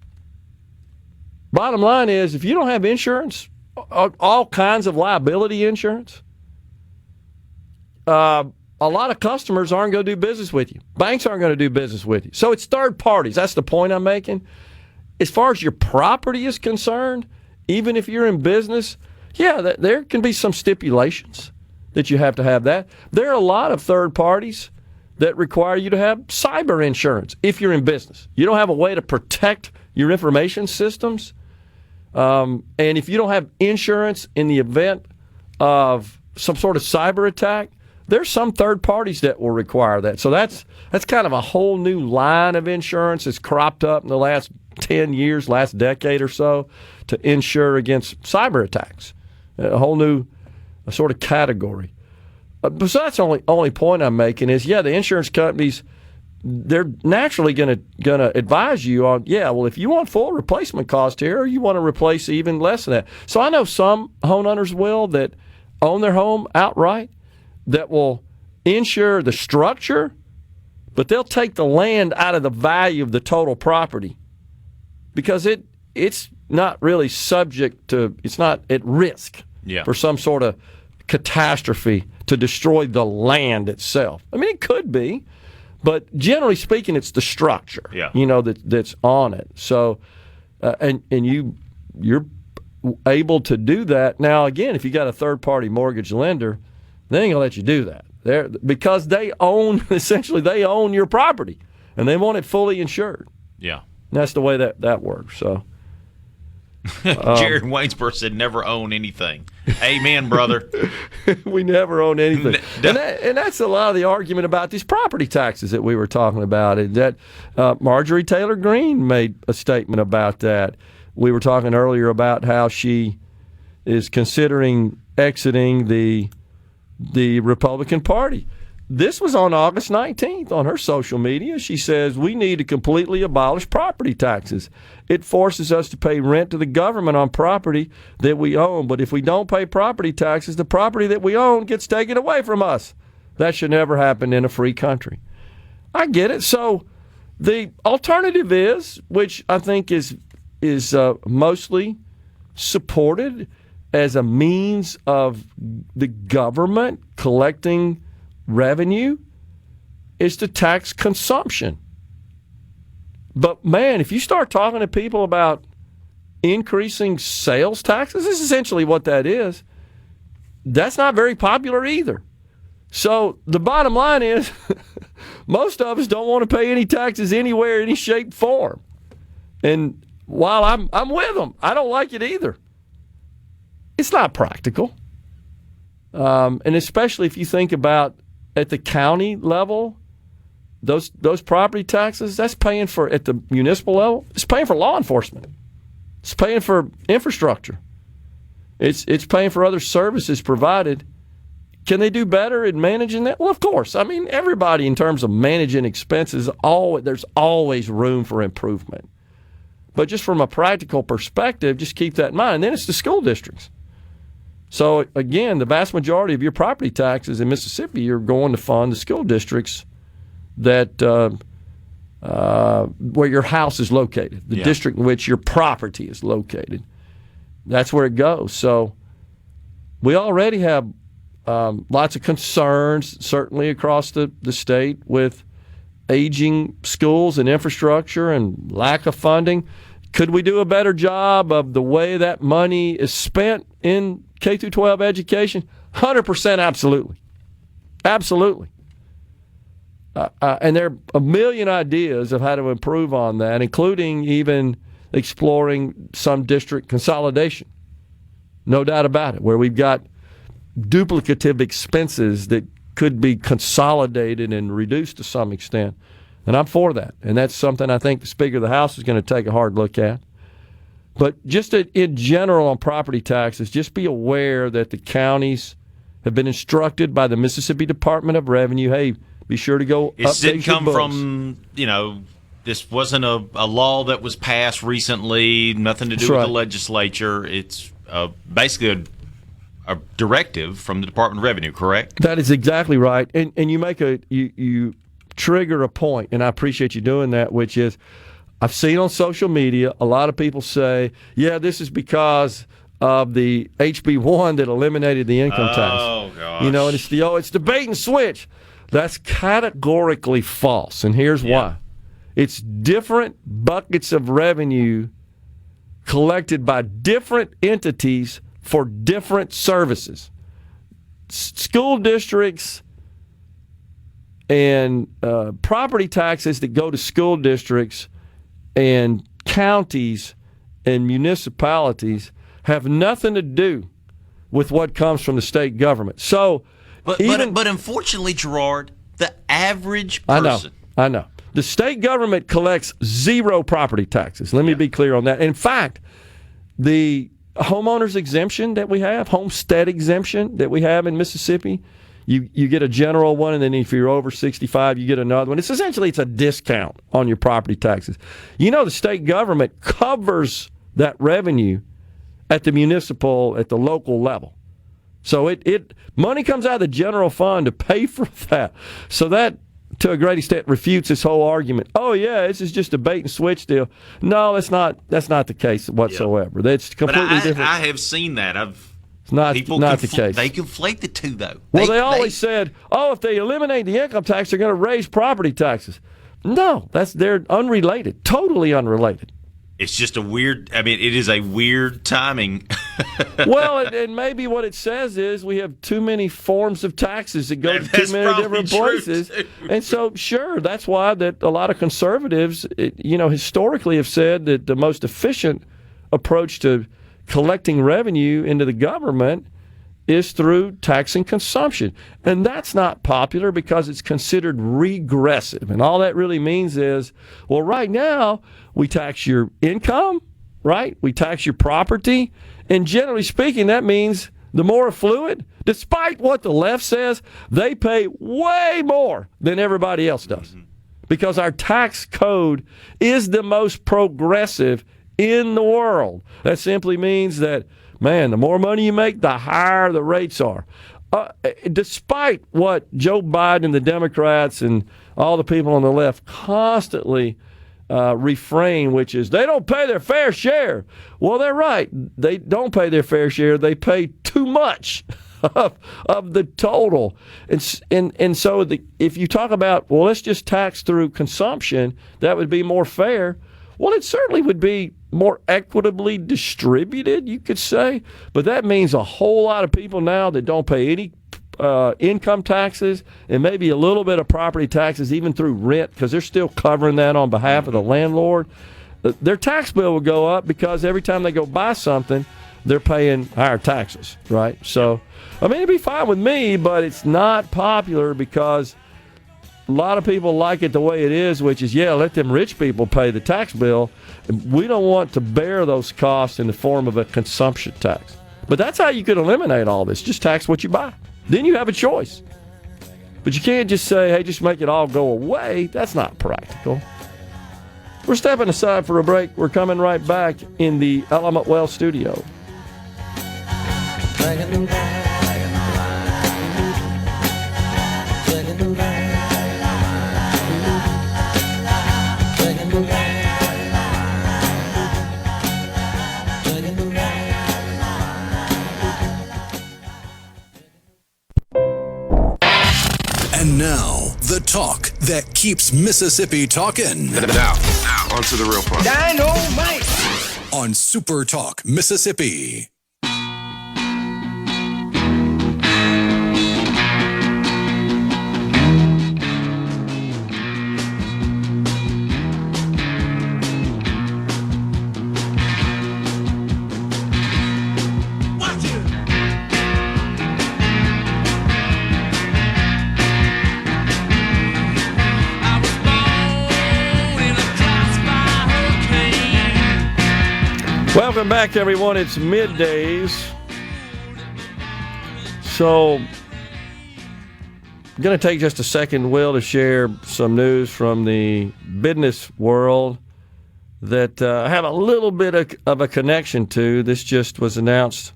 bottom line is if you don't have insurance, all kinds of liability insurance, a lot of customers aren't going to do business with you. Banks aren't going to do business with you. So it's third parties. That's the point I'm making. As far as your property is concerned, even if you're in business, yeah, there can be some stipulations that you have to have that. There are a lot of third parties that require you to have cyber insurance if you're in business. You don't have a way to protect your information systems. And if you don't have insurance in the event of some sort of cyber attack, there's some third parties that will require that. So that's kind of a whole new line of insurance that's cropped up in the last 10 years, last decade or so, to insure against cyber attacks. A whole new sort of category. So that's the only point I'm making is, yeah, the insurance companies, they're naturally going to advise you on, yeah, well, if you want full replacement cost here, or you want to replace even less than that. So I know some homeowners that own their home outright that will insure the structure, but they'll take the land out of the value of the total property because it's not really it's not at risk for some sort of catastrophe to destroy the land itself. I mean, it could be, but generally speaking, it's the structure, that's on it. So, and you you're able to do that. Now, again, if you got a third-party mortgage lender, they ain't gonna let you do that. Because they own they own your property, and they want it fully insured. Yeah, and that's the way that works. So, Jared Waynesboro said, "Never own anything." Amen, brother. We never own anything, and that's a lot of the argument about these property taxes that we were talking about. And that Marjorie Taylor Greene made a statement about that. We were talking earlier about how she is considering exiting the Republican Party. This was on August 19th on her social media. She says, we need to completely abolish property taxes. It forces us to pay rent to the government on property that we own. But if we don't pay property taxes, the property that we own gets taken away from us. That should never happen in a free country. I get it. So the alternative is, which I think is mostly supported as a means of the government collecting revenue, is to tax consumption. But man, if you start talking to people about increasing sales taxes, this is essentially what that is. That's not very popular either. So the bottom line is most of us don't want to pay any taxes anywhere, any shape, form. And while I'm with them, I don't like it either. It's not practical. And especially if you think about at the county level, those property taxes, that's paying for, at the municipal level, it's paying for law enforcement. It's paying for infrastructure. It's paying for other services provided. Can they do better in managing that? Well, of course. I mean, everybody in terms of managing expenses, there's always room for improvement. But just from a practical perspective, just keep that in mind. And then it's the school districts. So, again, the vast majority of your property taxes in Mississippi are going to fund the school districts that where your house is located, the district in which your property is located. That's where it goes. So we already have lots of concerns, certainly across the state, with aging schools and infrastructure and lack of funding. Could we do a better job of the way that money is spent in K-12 education? 100% absolutely. Absolutely. And there are a million ideas of how to improve on that, including even exploring some district consolidation. No doubt about it, where we've got duplicative expenses that could be consolidated and reduced to some extent. And I'm for that. And that's something I think the Speaker of the House is going to take a hard look at. But just in general on property taxes, just be aware that the counties have been instructed by the Mississippi Department of Revenue, hey, be sure to go update your books. It didn't come from, this wasn't a law that was passed recently, nothing to do with the legislature. It's basically a directive from the Department of Revenue, correct? That is exactly right. And you make you trigger a point, and I appreciate you doing that, which is I've seen on social media a lot of people say, yeah, this is because of the HB1 that eliminated the income tax. Oh, gosh. And it's the bait and switch. That's categorically false, and here's why. It's different buckets of revenue collected by different entities for different services. School districts and property taxes that go to school districts and counties and municipalities have nothing to do with what comes from the state government. So, but unfortunately, Gerard, the average person. I know. The state government collects zero property taxes. Let me be clear on that. In fact, the homeowners exemption that we have, homestead exemption that we have in Mississippi, you get a general one, and then if you're over 65, you get another one. It's a discount on your property taxes. The state government covers that revenue at the local level. So it money comes out of the general fund to pay for that. So that, to a great extent, refutes this whole argument. Oh yeah, this is just a bait and switch deal. No, that's not the case whatsoever. That's completely different. I have seen that. It's not the case. They conflate the two, though. Well, they always said, if they eliminate the income tax, they're going to raise property taxes. No, they're unrelated, totally unrelated. It's just a weird. I mean, it is a weird timing. Well, and maybe what it says is we have too many forms of taxes that go to That's too many probably different true, places. too. And so, sure, that's why that a lot of conservatives, historically have said that the most efficient approach to collecting revenue into the government is through taxing consumption. And that's not popular because it's considered regressive. And all that really means is, well, right now, we tax your income, right? We tax your property. And generally speaking, that means the more affluent, despite what the left says, they pay way more than everybody else does. Because our tax code is the most progressive in the world. That simply means that, man, the more money you make, the higher the rates are. Despite what Joe Biden and the Democrats and all the people on the left constantly refrain, which is they don't pay their fair share. Well, they're right. They don't pay their fair share. They pay too much of the total. And so if you talk about, well, let's just tax through consumption, that would be more fair. Well, it certainly would be more equitably distributed, you could say. But that means a whole lot of people now that don't pay any income taxes and maybe a little bit of property taxes, even through rent, because they're still covering that on behalf of the landlord. Their tax bill will go up because every time they go buy something, they're paying higher taxes, right? So, I mean, it'd be fine with me, but it's not popular because a lot of people like it the way it is, which is, yeah, let them rich people pay the tax bill. We don't want to bear those costs in the form of a consumption tax. But that's how you could eliminate all this. Just tax what you buy. Then you have a choice. But you can't just say, hey, just make it all go away. That's not practical. We're stepping aside for a break. We're coming right back in the Element Well studio. And now, the talk that keeps Mississippi talking. Now, on to the real part. Dynamite! On SuperTalk Mississippi. Welcome back, everyone. It's middays. So, I'm going to take just a second, Will, to share some news from the business world that I have a little bit of a connection to. This just was announced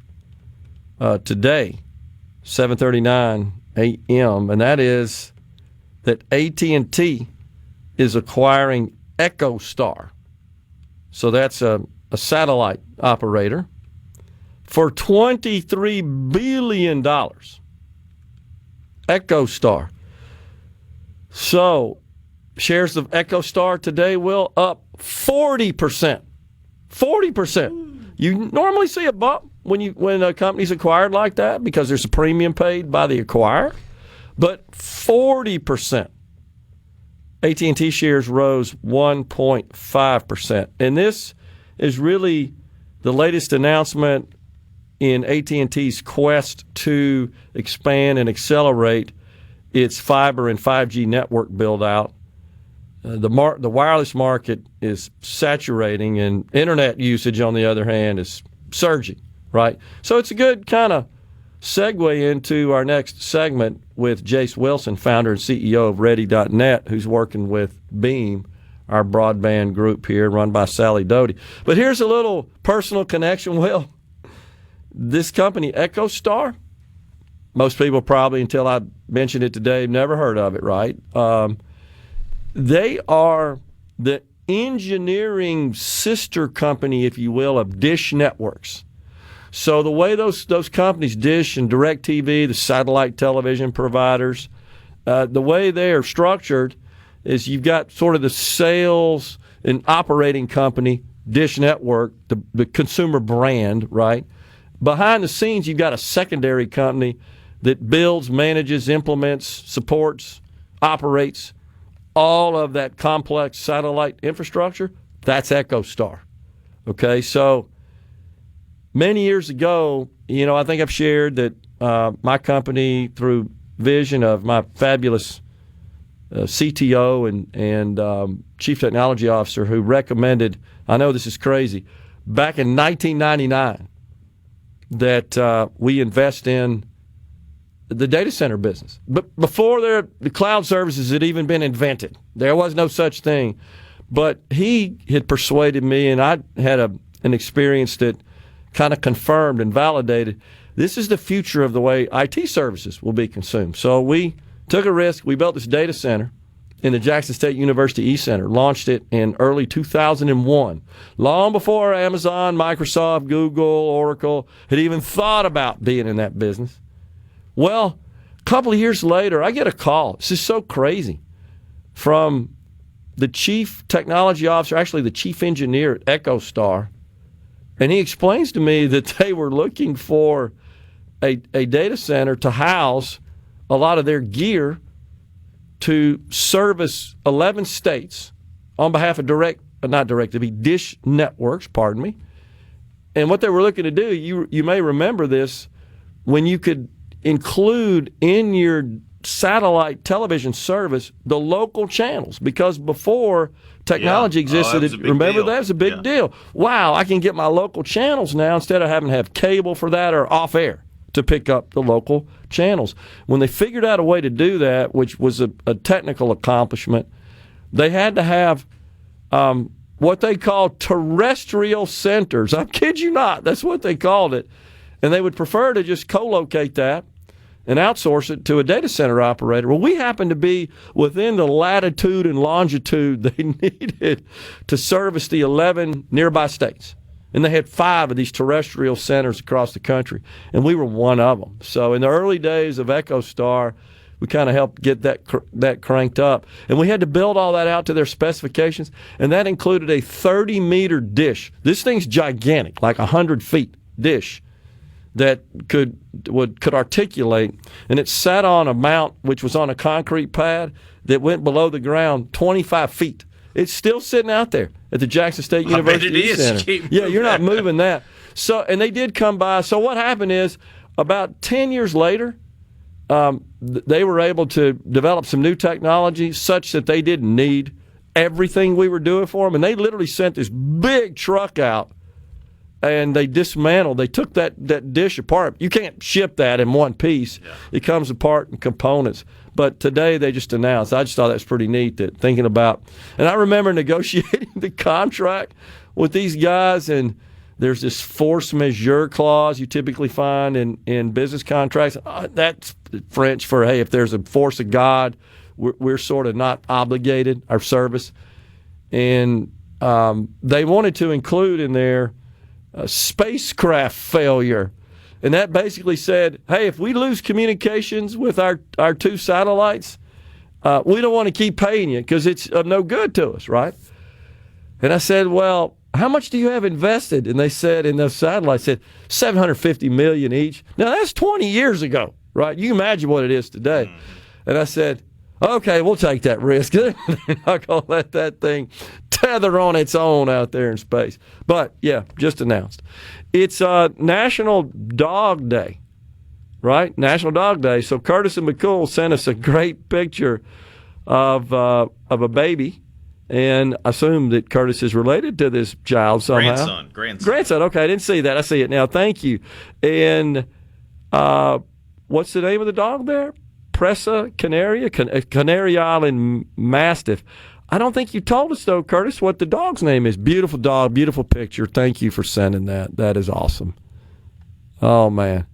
today, 7:39 a.m., and that is that AT&T is acquiring EchoStar. So that's a satellite operator for $23 billion. EchoStar. So, shares of EchoStar today will up 40%. 40%. You normally see a bump when a company's acquired like that because there's a premium paid by the acquirer, but 40%. AT&T shares rose 1.5%. And this is really the latest announcement in AT&T's quest to expand and accelerate its fiber and 5G network build-out. The wireless market is saturating, and internet usage, on the other hand, is surging, right? So it's a good kind of segue into our next segment with Jace Wilson, founder and CEO of Ready.net, who's working with Beam, our broadband group here run by Sally Doty. But here's a little personal connection. Well, this company, EchoStar, most people probably, until I mentioned it today, never heard of it, right? They are the engineering sister company, if you will, of Dish Networks. So the way those companies, Dish and DirecTV, the satellite television providers, the way they are structured is you've got sort of the sales and operating company Dish Network, the consumer brand, right? Behind the scenes, you've got a secondary company that builds, manages, implements, supports, operates all of that complex satellite infrastructure. That's EchoStar. Okay, so many years ago, I think I've shared that my company, through vision of my fabulous CTO and Chief Technology Officer, who recommended, I know this is crazy, back in 1999, that we invest in the data center business. But before the cloud services had even been invented, there was no such thing. But he had persuaded me, and I had an experience that kind of confirmed and validated this is the future of the way IT services will be consumed. So we took a risk. We built this data center in the Jackson State University East Center, launched it in early 2001, long before Amazon, Microsoft, Google, Oracle had even thought about being in that business. Well, a couple of years later, I get a call. This is so crazy. From the chief technology officer, actually the chief engineer at EchoStar, and he explains to me that they were looking for a data center to house a lot of their gear to service 11 states on behalf of Dish Networks, pardon me. And what they were looking to do, you may remember this, when you could include in your satellite television service the local channels, because before technology existed, remember that was a big deal. Wow, I can get my local channels now instead of having to have cable for that or off air to pick up the local channels. When they figured out a way to do that, which was a technical accomplishment, they had to have what they call terrestrial centers. I kid you not, that's what they called it. And they would prefer to just co-locate that and outsource it to a data center operator. Well, we happen to be within the latitude and longitude they needed to service the 11 nearby states. And they had 5 of these terrestrial centers across the country, and we were one of them. So in the early days of EchoStar, we kind of helped get that cranked up. And we had to build all that out to their specifications, and that included a 30-meter dish. This thing's gigantic, like 100 feet dish that could articulate, and it sat on a mount which was on a concrete pad that went below the ground 25 feet. It's still sitting out there at the Jackson State University Center. Yeah, you're not moving that. So, and they did come by. So what happened is, about 10 years later, they were able to develop some new technology such that they didn't need everything we were doing for them. And they literally sent this big truck out, and they dismantled. They took that dish apart. You can't ship that in one piece. Yeah. It comes apart in components. But today they just announced. I just thought that was pretty neat, that thinking about. And I remember negotiating the contract with these guys, and there's this force majeure clause you typically find in business contracts. That's French for, hey, if there's a force of God, we're sort of not obligated, our service. And they wanted to include in there spacecraft failure. And that basically said, hey, if we lose communications with our 2 satellites, we don't want to keep paying you because it's of no good to us, right? And I said, well, how much do you have invested? And they said, in those satellites, said $750 million each. Now, that's 20 years ago, right? You can imagine what it is today. And I said, okay, we'll take that risk. They're not going to let that thing tether on its own out there in space. But, yeah, just announced. It's National Dog Day, right? National Dog Day. So Curtis and McCool sent us a great picture of a baby, and I assume that Curtis is related to this child somehow. Grandson. Okay, I didn't see that. I see it now. Thank you. And what's the name of the dog there? Presa Canaria, Canary Island Mastiff. I don't think you told us, though, Curtis, what the dog's name is. Beautiful dog, beautiful picture. Thank you for sending that. That is awesome. Oh, man.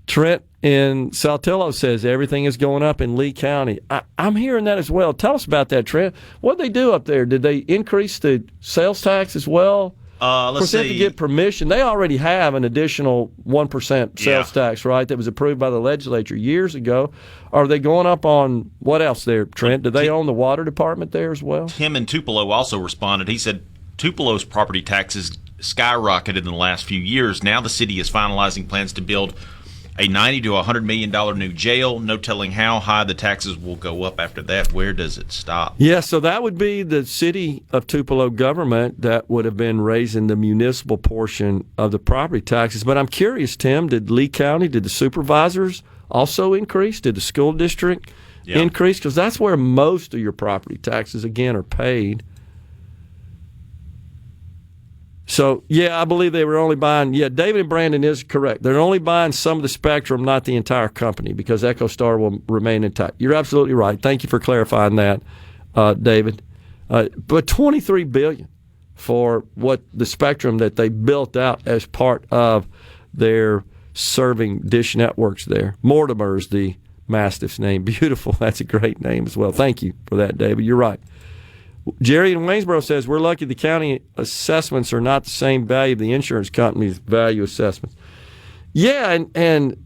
Trent in Saltillo says everything is going up in Lee County. I'm hearing that as well. Tell us about that, Trent. What did they do up there? Did they increase the sales tax as well? Let's see. To get permission, they already have an additional 1% sales tax, right? That was approved by the legislature years ago. Are they going up on what else there, Trent? Do they own the water department there as well? Tim in Tupelo also responded. He said Tupelo's property taxes skyrocketed in the last few years. Now the city is finalizing plans to build a $90 to $100 million new jail. No telling how high the taxes will go up after that. Where does it stop? Yeah, so that would be the city of Tupelo government that would have been raising the municipal portion of the property taxes. But I'm curious, Tim, did Lee County, did the supervisors also increase? Did the school district increase? Because that's where most of your property taxes, again, are paid. So, yeah, I believe they were only buying, David and Brandon is correct. They're only buying some of the spectrum, not the entire company, because EchoStar will remain intact. You're absolutely right. Thank you for clarifying that, David. But $23 billion for what the spectrum that they built out as part of their serving dish networks there. Mortimer's the Mastiff's name. Beautiful. That's a great name as well. Thank you for that, David. You're right. Jerry in Waynesboro says, we're lucky the county assessments are not the same value of the insurance company's value assessments. Yeah, and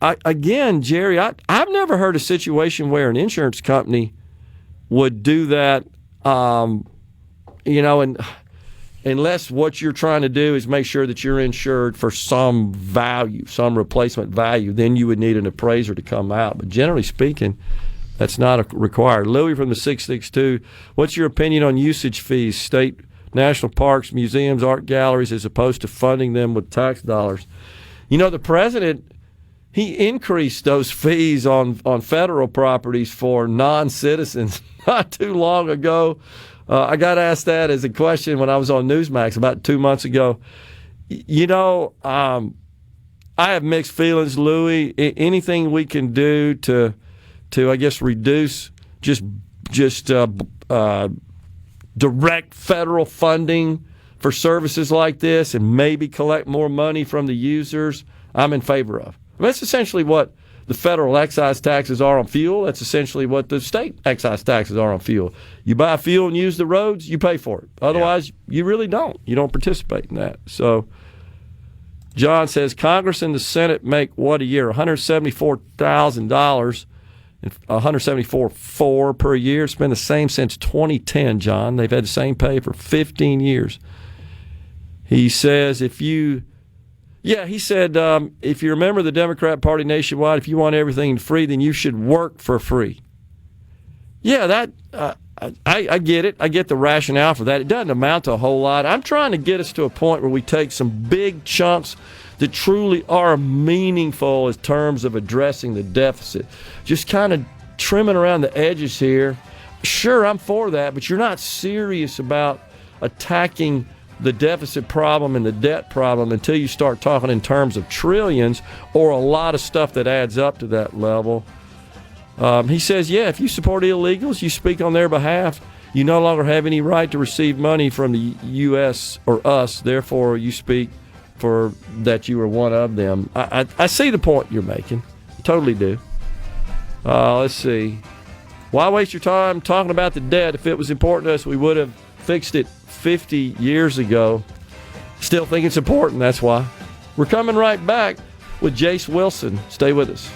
again, Jerry, I've never heard a situation where an insurance company would do that, and unless what you're trying to do is make sure that you're insured for some value, some replacement value, then you would need an appraiser to come out. But generally speaking, that's not required. Louis from the 662, what's your opinion on usage fees, state national parks, museums, art galleries, as opposed to funding them with tax dollars? The president, he increased those fees on federal properties for non-citizens not too long ago. I got asked that as a question when I was on Newsmax about 2 months ago. I have mixed feelings, Louis. Anything we can do to I guess reduce just direct federal funding for services like this and maybe collect more money from the users, I'm in favor of. That's essentially what the federal excise taxes are on fuel. That's essentially what the state excise taxes are on fuel. You buy fuel and use the roads, you pay for it. Otherwise, you really don't. You don't participate in that. So John says Congress and the Senate make what a year? $174,000. $174,400 per year. It's been the same since 2010, John. They've had the same pay for 15 years. He says if you remember the Democrat Party nationwide, if you want everything free, then you should work for free. Yeah, that I get it. I get the rationale for that. It doesn't amount to a whole lot. I'm trying to get us to a point where we take some big chunks that truly are meaningful in terms of addressing the deficit. Just kind of trimming around the edges here. Sure, I'm for that, but you're not serious about attacking the deficit problem and the debt problem until you start talking in terms of trillions or a lot of stuff that adds up to that level. He says, if you support illegals, you speak on their behalf. You no longer have any right to receive money from the U.S. or us. Therefore, you speak for that you are one of them. I see the point you're making. Totally do. Let's see. Why waste your time talking about the debt? If it was important to us, we would have fixed it 50 years ago. Still think it's important, that's why. We're coming right back with Jace Wilson. Stay with us.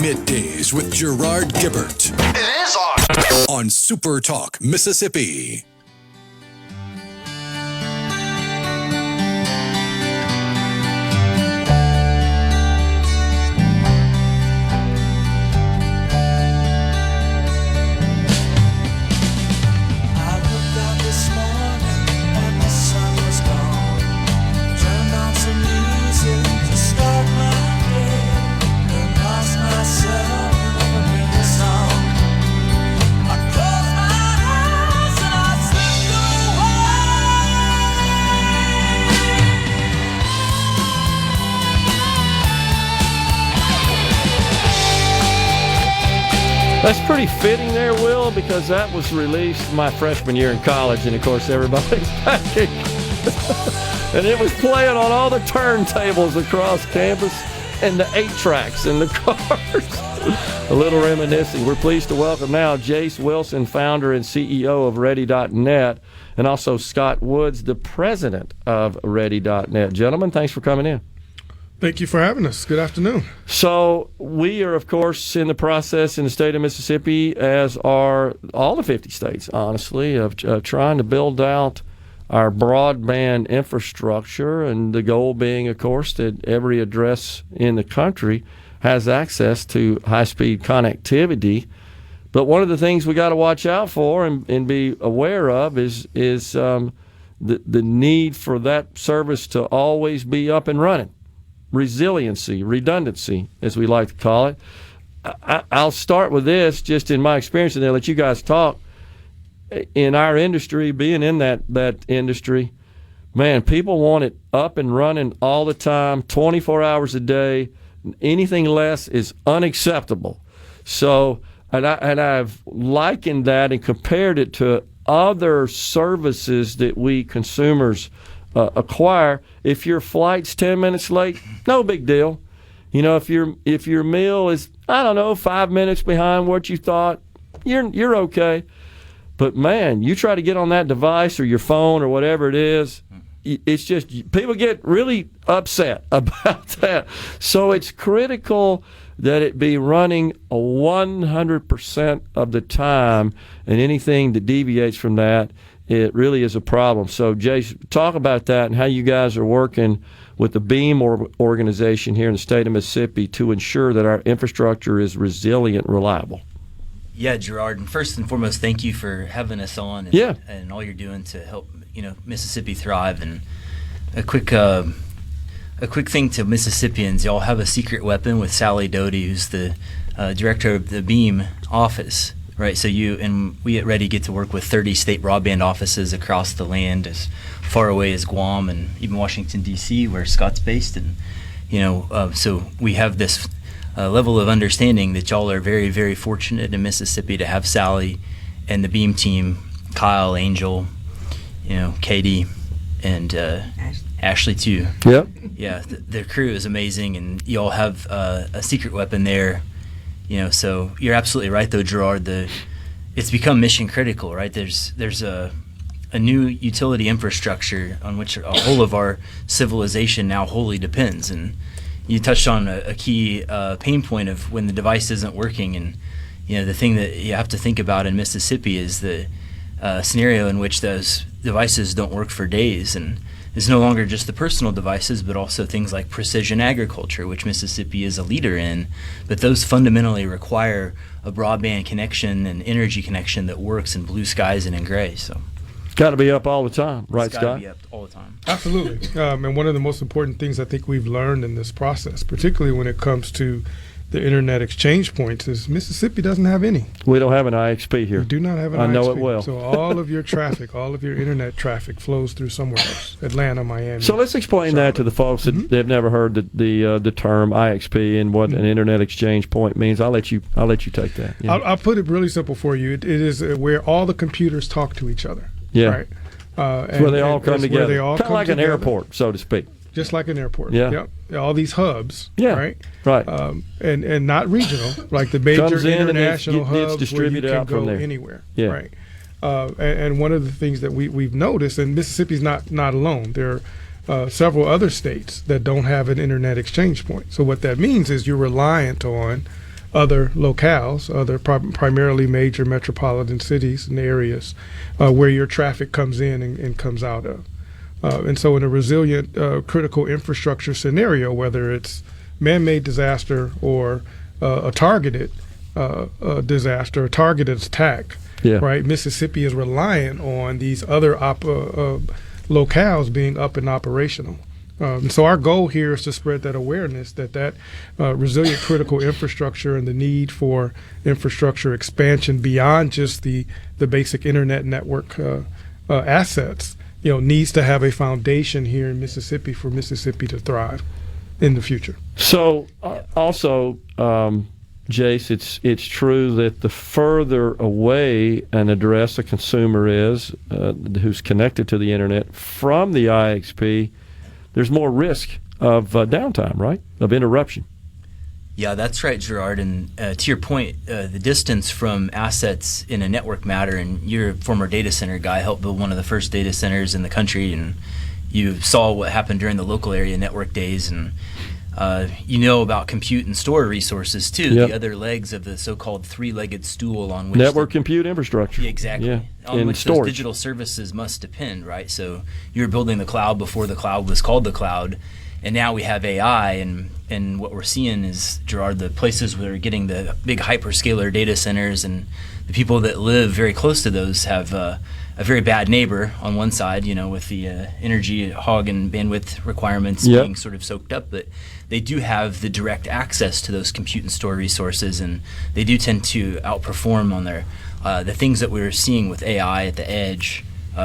Middays with Gerard Gibert. It is on SuperTalk Mississippi. That's pretty fitting there, Will, because that was released my freshman year in college, and of course everybody's packing. And it was playing on all the turntables across campus and the 8-tracks in the cars. A little reminiscing. We're pleased to welcome now Jace Wilson, founder and CEO of Ready.net, and also Scott Woods, the president of Ready.net. Gentlemen, thanks for coming in. Thank you for having us. Good afternoon. So we are, of course, in the process in the state of Mississippi, as are all the 50 states, honestly, of trying to build out our broadband infrastructure, and the goal being, of course, that every address in the country has access to high-speed connectivity. But one of the things we got to watch out for and be aware of is the need for that service to always be up and running. Resiliency, redundancy, as we like to call it. I'll start with this, just in my experience, and then let you guys talk. In our industry, being in that industry, man, people want it up and running all the time, 24 hours a day. Anything less is unacceptable. So, and I've likened that and compared it to other services that we consumers acquire. If your flight's 10 minutes late, no big deal. You know, if your meal is, I don't know, 5 minutes behind what you thought, you're okay. But man, you try to get on that device or your phone or whatever it is, it's just people get really upset about that. So it's critical that it be running 100% of the time, and anything that deviates from that, it really is a problem. So, Jay, talk about that and how you guys are working with the Beam organization here in the state of Mississippi to ensure that our infrastructure is resilient and reliable. Yeah, Gerard, and first and foremost, thank you for having us on and all you're doing to help Mississippi thrive. And a quick thing to Mississippians: y'all have a secret weapon with Sally Doty, who's the director of the Beam office. Right, so we at Ready get to work with 30 state broadband offices across the land, as far away as Guam and even Washington, D.C., where Scott's based. And, so we have this level of understanding that y'all are very, very fortunate in Mississippi to have Sally and the Beam team, Kyle, Angel, Katie, and Ashley, too. Yep. Yeah, their crew is amazing, and y'all have a secret weapon there. So you're absolutely right, though, Gerard. It's become mission critical, right? There's a new utility infrastructure on which a whole of our civilization now wholly depends. And you touched on a key pain point of when the device isn't working. And the thing that you have to think about in Mississippi is the scenario in which those devices don't work for days. And it's no longer just the personal devices, but also things like precision agriculture, which Mississippi is a leader in. But those fundamentally require a broadband connection and energy connection that works in blue skies and in gray. So, got to be up all the time, right, Scott? Got to be up all the time. Absolutely. And one of the most important things I think we've learned in this process, particularly when it comes to the internet exchange points, is Mississippi doesn't have any. We don't have an IXP here. We do not have an IXP. I know it well. So all of your traffic, all of your internet traffic flows through somewhere else, Atlanta, Miami. So let's explain that to the folks that they've never heard the term IXP and what an internet exchange point means. I'll let you take that. Yeah. I'll put it really simple for you. It is where all the computers talk to each other. Yeah. Right. Where they all come together. Kind of like an airport, so to speak. Just like an airport. Yeah. Yep. All these hubs. Yeah. Right. Right. And not regional, like the major international hubs it's distributed where you out can from go there. Anywhere. Yeah. Right. And one of the things that we've noticed, and Mississippi's not alone. There are several other states that don't have an internet exchange point. So what that means is you're reliant on other locales, other primarily major metropolitan cities and areas where your traffic comes in and comes out of. And so in a resilient critical infrastructure scenario, whether it's man-made disaster or a targeted disaster, a targeted attack, right? Mississippi is reliant on these other locales being up and operational. And so our goal here is to spread that awareness that resilient critical infrastructure and the need for infrastructure expansion beyond just the basic internet network assets, needs to have a foundation here in Mississippi for Mississippi to thrive in the future. So also, Jace, it's true that the further away an address a consumer is who's connected to the internet from the IXP, there's more risk of downtime, right? Of interruption. Yeah, that's right, Gerard. And to your point, the distance from assets in a network matter, and you're a former data center guy, helped build one of the first data centers in the country, and you saw what happened during the local area network days. And You know about compute and store resources too. Yep. The other legs of the so-called three-legged stool on which network compute infrastructure. Yeah, exactly. Yeah. On And which storage. those digital services must depend, right? So you were building the cloud before the cloud was called the cloud, and now we have AI, and what we're seeing is, Gerard, the places where we're getting the big hyperscaler data centers, and the people that live very close to those have a very bad neighbor on one side, with the energy hog and bandwidth requirements Yep. being sort of soaked up, but they do have the direct access to those compute and store resources, and they do tend to outperform on their the things that we're seeing with AI at the edge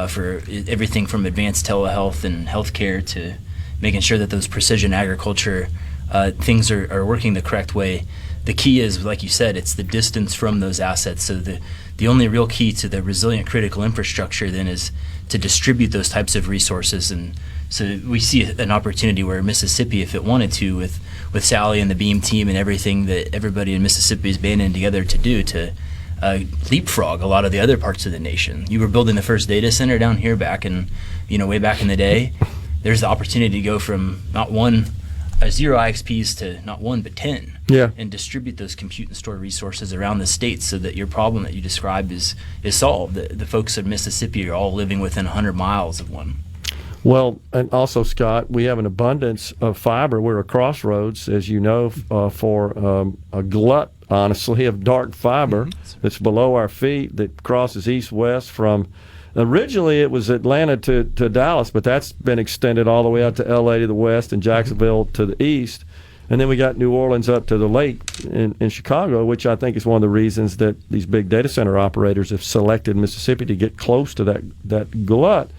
for everything from advanced telehealth and healthcare to making sure that those precision agriculture things are working the correct way. The key is, like you said, it's the distance from those assets. So the only real key to the resilient critical infrastructure then is to distribute those types of resources. And so we see an opportunity where Mississippi, if it wanted to, with Sally and the Beam team and everything that everybody in Mississippi is banding together to do to leapfrog a lot of the other parts of the nation. You were building the first data center down here back in, way back in the day. There's the opportunity to go from zero IXPs to not one but 10, and distribute those compute and store resources around the state so that your problem that you described is solved. The folks in Mississippi are all living within 100 miles of one. Well, and also, Scott, we have an abundance of fiber. We're a crossroads, as you know, for a glut, honestly, of dark fiber that's below our feet that crosses east-west from. Originally, it was Atlanta to Dallas, but that's been extended all the way out to L.A. to the west and Jacksonville to the east. And then we got New Orleans up to the lake in Chicago, which I think is one of the reasons that these big data center operators have selected Mississippi to get close to that glut.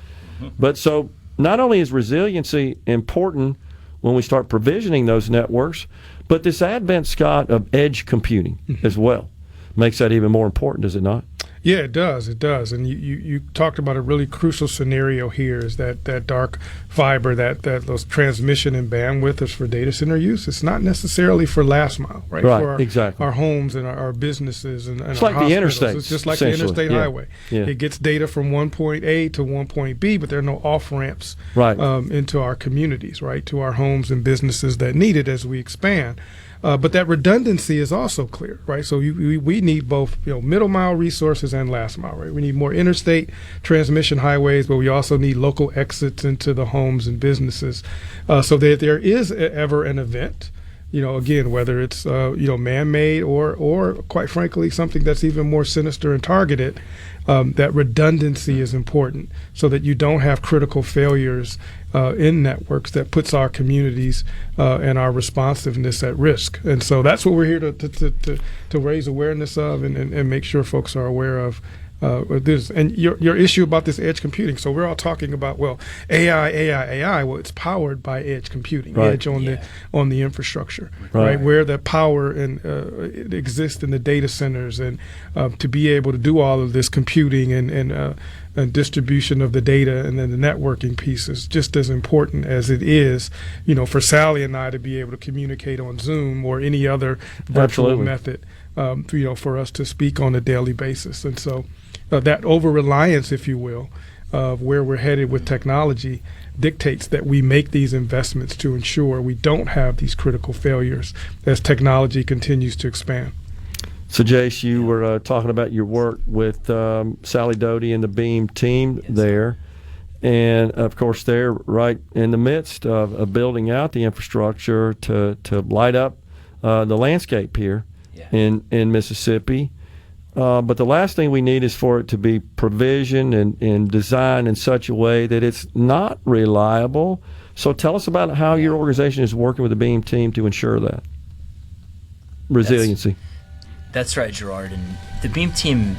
But so not only is resiliency important when we start provisioning those networks, but this advent, Scott, of edge computing as well makes that even more important, does it not? Yeah, it does. It does. And you talked about a really crucial scenario here is that dark fiber, that those transmission and bandwidth is for data center use. It's not necessarily for last mile, right? Right, for exactly. Our homes and our businesses and it's our like hospitals. the interstate. It's just like the interstate highway. Yeah. It gets data from one point A to one point B, but there are no off-ramps into our communities, right, to our homes and businesses that need it as we expand. But that redundancy is also clear, right? So we need both, middle mile resources and last mile, right? We need more interstate transmission highways, but we also need local exits into the homes and businesses, so that there is ever an event, again, whether it's man-made or quite frankly something that's even more sinister and targeted. That redundancy is important so that you don't have critical failures in networks that puts our communities and our responsiveness at risk. And so that's what we're here to raise awareness of and make sure folks are aware of this. And your issue about this edge computing. So we're all talking about, AI. Well, it's powered by edge computing, edge on the infrastructure, right? Where the power it exists in the data centers, and to be able to do all of this computing and distribution of the data, and then the networking piece is just as important as it is, for Sally and I to be able to communicate on Zoom or any other virtual method, for us to speak on a daily basis. And so that over-reliance, if you will, of where we're headed with technology dictates that we make these investments to ensure we don't have these critical failures as technology continues to expand. So, Jace, you were talking about your work with Sally Doty and the Beam team there. And, of course, they're right in the midst of building out the infrastructure to light up the landscape here in Mississippi. But the last thing we need is for it to be provisioned and designed in such a way that it's not reliable. So tell us about how your organization is working with the Beam team to ensure that resiliency. That's right, Gerard. And the Beam team,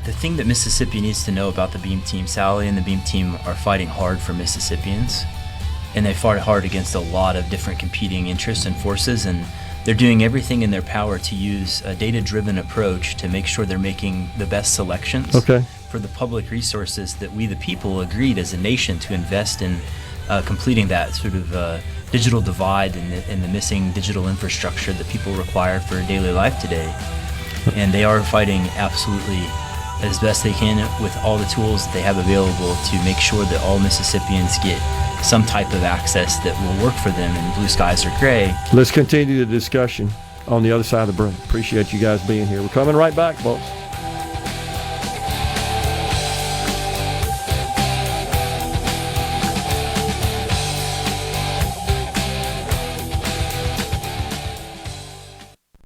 the thing that Mississippi needs to know about the Beam team, Sally and the Beam team are fighting hard for Mississippians, and they fought hard against a lot of different competing interests and forces, and they're doing everything in their power to use a data-driven approach to make sure they're making the best selections for the public resources that we, the people, agreed as a nation to invest in completing that sort of digital divide and the missing digital infrastructure that people require for daily life today. And they are fighting absolutely as best they can with all the tools that they have available to make sure that all Mississippians get some type of access that will work for them, and blue skies are gray. Let's continue the discussion on the other side of the break. Appreciate you guys being here. We're coming right back, folks.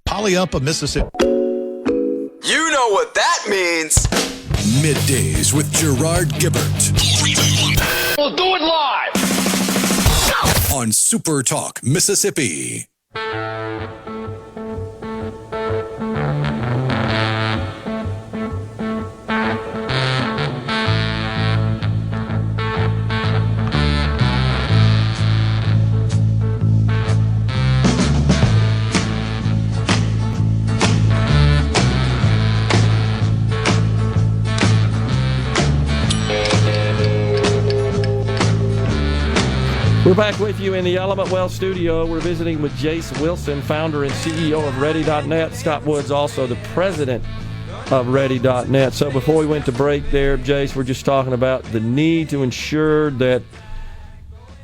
Polyupa, Mississippi. You know what that means. Middays with Gerard Gibert We'll do it live. on SuperTalk Mississippi. We're back with you in the Element Well studio. We're visiting with Jace Wilson, founder and CEO of Ready.net. Scott Woods, also the president of Ready.net. So before we went to break there, Jace, we're just talking about the need to ensure that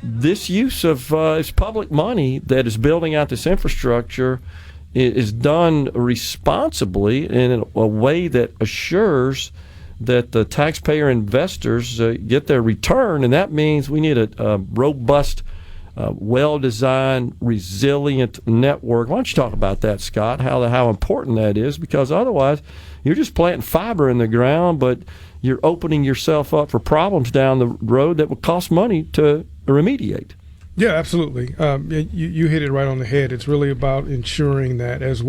this use of this public money that is building out this infrastructure is done responsibly in a way that assures that the taxpayer investors get their return, and that means we need a robust, well-designed, resilient network. Why don't you talk about that, Scott, how important that is, because otherwise you're just planting fiber in the ground, but you're opening yourself up for problems down the road that will cost money to remediate. Yeah, absolutely. You hit it right on the head. It's really about ensuring that as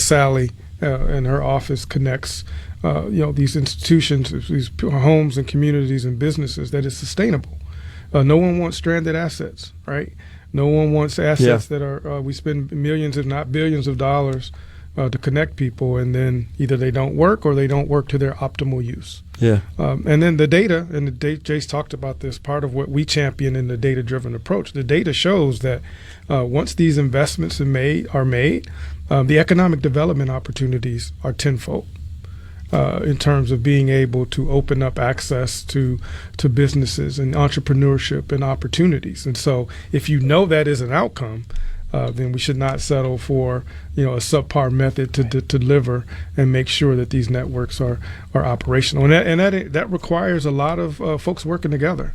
Sally and her office connects these institutions, these homes and communities and businesses, that is sustainable. No one wants stranded assets, right? No one wants assets that are, we spend millions, if not billions of dollars to connect people, and then either they don't work or they don't work to their optimal use. Yeah. And then the data, and Jace talked about this, part of what we champion in the data-driven approach. The data shows that once these investments are made, the economic development opportunities are tenfold. In terms of being able to open up access to businesses and entrepreneurship and opportunities. And so if you know that is an outcome, then we should not settle for a subpar method to deliver and make sure that these networks are operational. And that requires a lot of folks working together.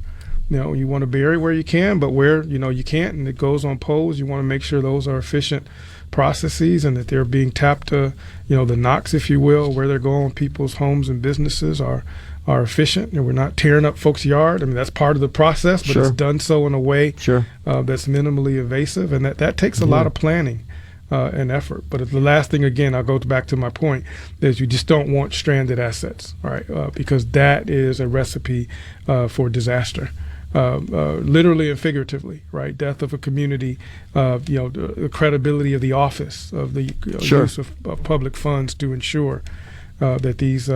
You want to bury where you can, but where you can't, and it goes on poles, you want to make sure those are efficient processes and that they're being tapped to, the knocks, if you will, where they're going. People's homes and businesses are efficient, and we're not tearing up folks' yard. I mean, that's part of the process, but it's done so in a way that's minimally invasive, and that takes a lot of planning and effort. But the last thing, again, I'll go back to my point, is you just don't want stranded assets, right? Because that is a recipe for disaster. Literally and figuratively, right? Death of a community, the credibility of the office, of the use of public funds to ensure that these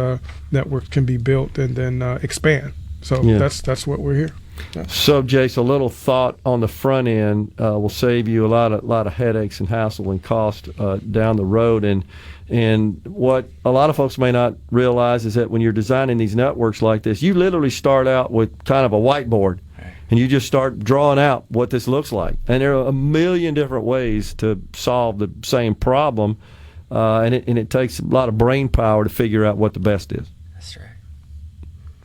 networks can be built and then expand. So that's what we're here. Yeah. So, Jace, a little thought on the front end will save you a lot of headaches and hassle and cost down the road. And what a lot of folks may not realize is that when you're designing these networks like this, you literally start out with kind of a whiteboard. And you just start drawing out what this looks like. And there are a million different ways to solve the same problem, and it takes a lot of brain power to figure out what the best is. That's right.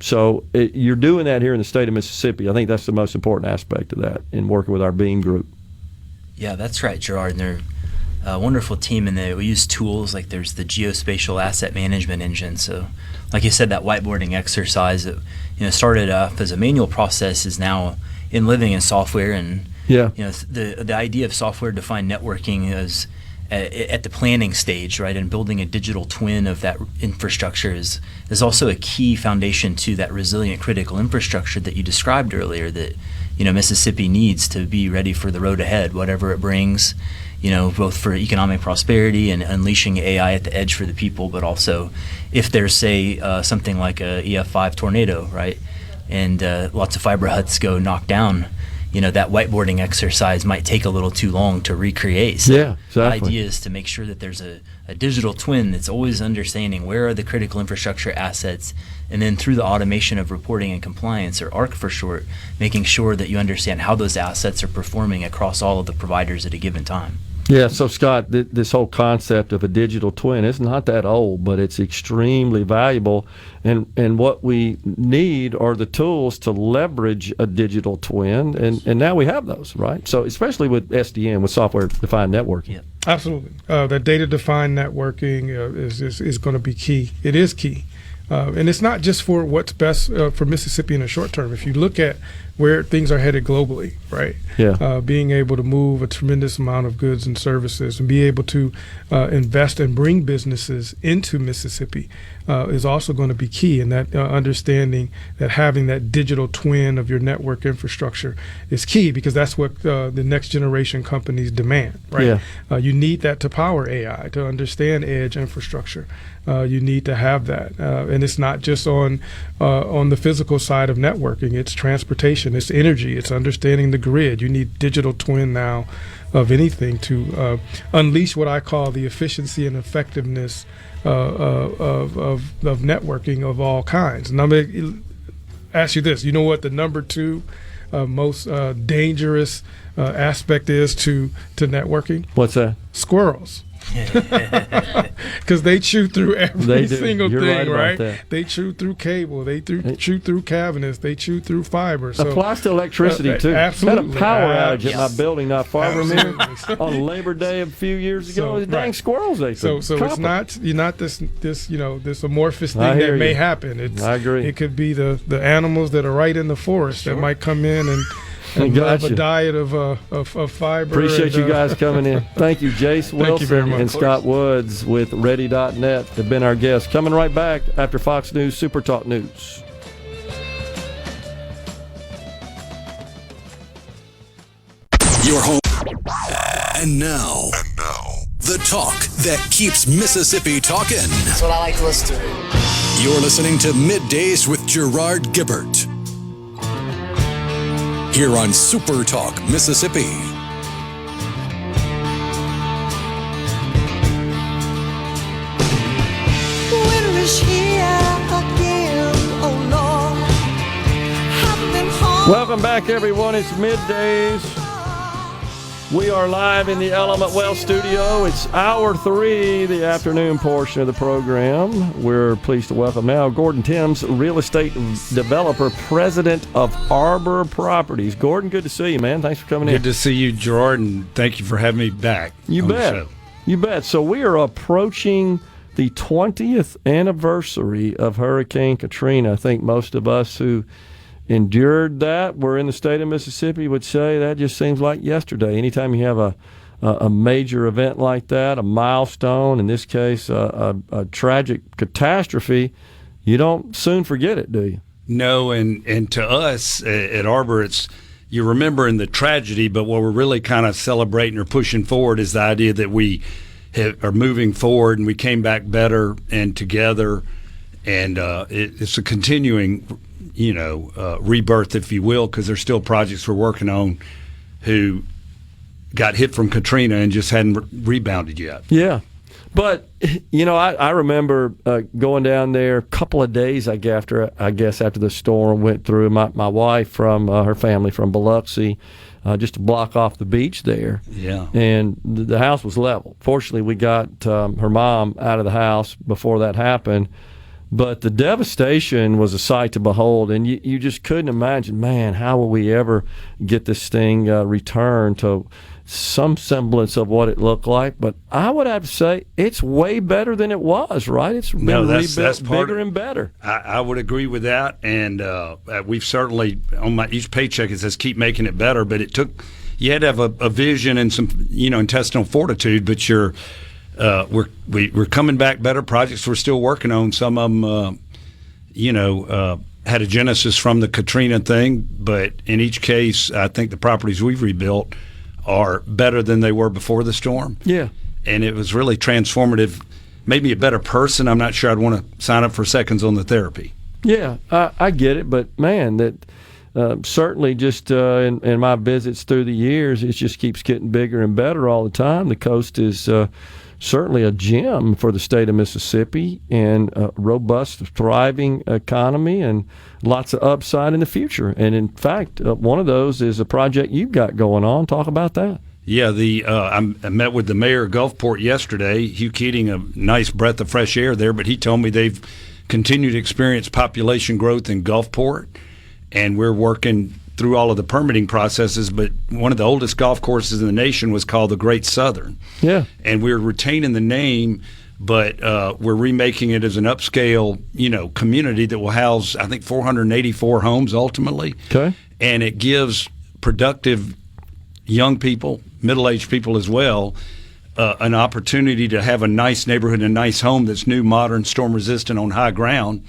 So you're doing that here in the state of Mississippi. I think that's the most important aspect of that in working with our Beam group. Yeah, that's right, Gerard. And they're a wonderful team, and we use tools like there's the geospatial asset management engine. So like you said, that whiteboarding exercise that started off as a manual process is now living in software. And the idea of software defined networking is at the planning stage, right? And building a digital twin of that infrastructure is also a key foundation to that resilient critical infrastructure that you described earlier that Mississippi needs to be ready for the road ahead, whatever it brings. Both for economic prosperity and unleashing AI at the edge for the people, but also if there's, say, something like a EF5 tornado, right, and lots of fiber huts go knocked down, that whiteboarding exercise might take a little too long to recreate. So Yeah, exactly. the idea is to make sure that there's a digital twin that's always understanding where are the critical infrastructure assets, and then through the automation of reporting and compliance, or ARC for short, making sure that you understand how those assets are performing across all of the providers at a given time. Yeah, so Scott, this whole concept of a digital twin is not that old, but it's extremely valuable. And what we need are the tools to leverage a digital twin, and now we have those, right? So especially with SDN, with software-defined networking. Yeah. Absolutely. That data-defined networking is going to be key. It is key. And it's not just for what's best for Mississippi in the short term. If you look at where things are headed globally, right? Yeah. Being able to move a tremendous amount of goods and services and be able to invest and bring businesses into Mississippi is also going to be key. And that understanding that having that digital twin of your network infrastructure is key, because that's what the next generation companies demand, right? Yeah. You need that to power AI, to understand edge infrastructure. You need to have that, and it's not just on the physical side of networking. It's transportation, it's energy, it's understanding the grid. You need digital twin now of anything to unleash what I call the efficiency and effectiveness of networking of all kinds. And I'm going to ask you this: you know what the number 2 most dangerous aspect is to networking? What's that? Squirrels. Because they chew through every single thing, right? They chew through cable, they chew through cabinets, they chew through fiber. So applies to electricity too. Absolutely. Had a power outage at my building not far from here on Labor Day a few years ago. So, dang squirrels ate them. So it's not this amorphous thing that may happen. I agree. It could be the animals that are right in the forest that might come in and have a diet of fiber. Appreciate you guys coming in. Thank you, Jace Wilson very much. and Scott Woods with Ready.net have been our guests. Coming right back after Fox News Super Talk News. Your home. And now, the talk that keeps Mississippi talking. That's what I like to listen to. You're listening to Middays with Gerard Gibert. Here on SuperTalk Mississippi. Winter is here again, oh Lord. I've been home. Welcome back, everyone. It's Middays. We are live in the Element Well studio. It's hour 3, the afternoon portion of the program. We're pleased to welcome now Gordon Timms, real estate developer, president of Arbor Properties. Gordon, good to see you, man. Thanks for coming in. Good to see you, Gerard, and thank you for having me back. You bet. You bet. So we are approaching the 20th anniversary of Hurricane Katrina. I think most of us who endured that, we're in the state of Mississippi, would say that just seems like yesterday. Anytime you have a major event like that, a milestone, in this case, a tragic catastrophe, you don't soon forget it, do you? No, and to us at Arbor, it's you're remembering the tragedy, but what we're really kind of celebrating or pushing forward is the idea that we are moving forward and we came back better and together, and it's a continuing rebirth, if you will, because there's still projects we're working on who got hit from Katrina and just hadn't rebounded yet. Yeah. But, I remember going down there a couple of days, I guess, after the storm went through. My wife from her family from Biloxi, just a block off the beach there. Yeah. And the house was level. Fortunately, we got her mom out of the house before that happened. But the devastation was a sight to behold, and you just couldn't imagine, man, how will we ever get this thing returned to some semblance of what it looked like? But I would have to say it's way better than it was, right? It's been rebuilt bigger and better. I would agree with that, and we've certainly, on each paycheck it says keep making it better, but you had to have a vision and some intestinal fortitude, but we're coming back better. Projects we're still working on. Some of them, had a genesis from the Katrina thing, but in each case, I think the properties we've rebuilt are better than they were before the storm. Yeah. And it was really transformative. Made me a better person. I'm not sure I'd want to sign up for seconds on the therapy. Yeah, I get it, but man, that certainly just in my visits through the years, it just keeps getting bigger and better all the time. The coast is certainly a gem for the state of Mississippi, and a robust, thriving economy, and lots of upside in the future. And in fact, one of those is a project you've got going on. Talk about that. Yeah, I met with the mayor of Gulfport yesterday. Hugh Keating, a nice breath of fresh air there, but he told me they've continued to experience population growth in Gulfport, and we're working through all of the permitting processes. But one of the oldest golf courses in the nation was called the Great Southern. Yeah. And we're retaining the name, but we're remaking it as an upscale, community that will house, I think, 484 homes ultimately. Okay. And it gives productive young people, middle-aged people as well, an opportunity to have a nice neighborhood, a nice home that's new, modern, storm-resistant on high ground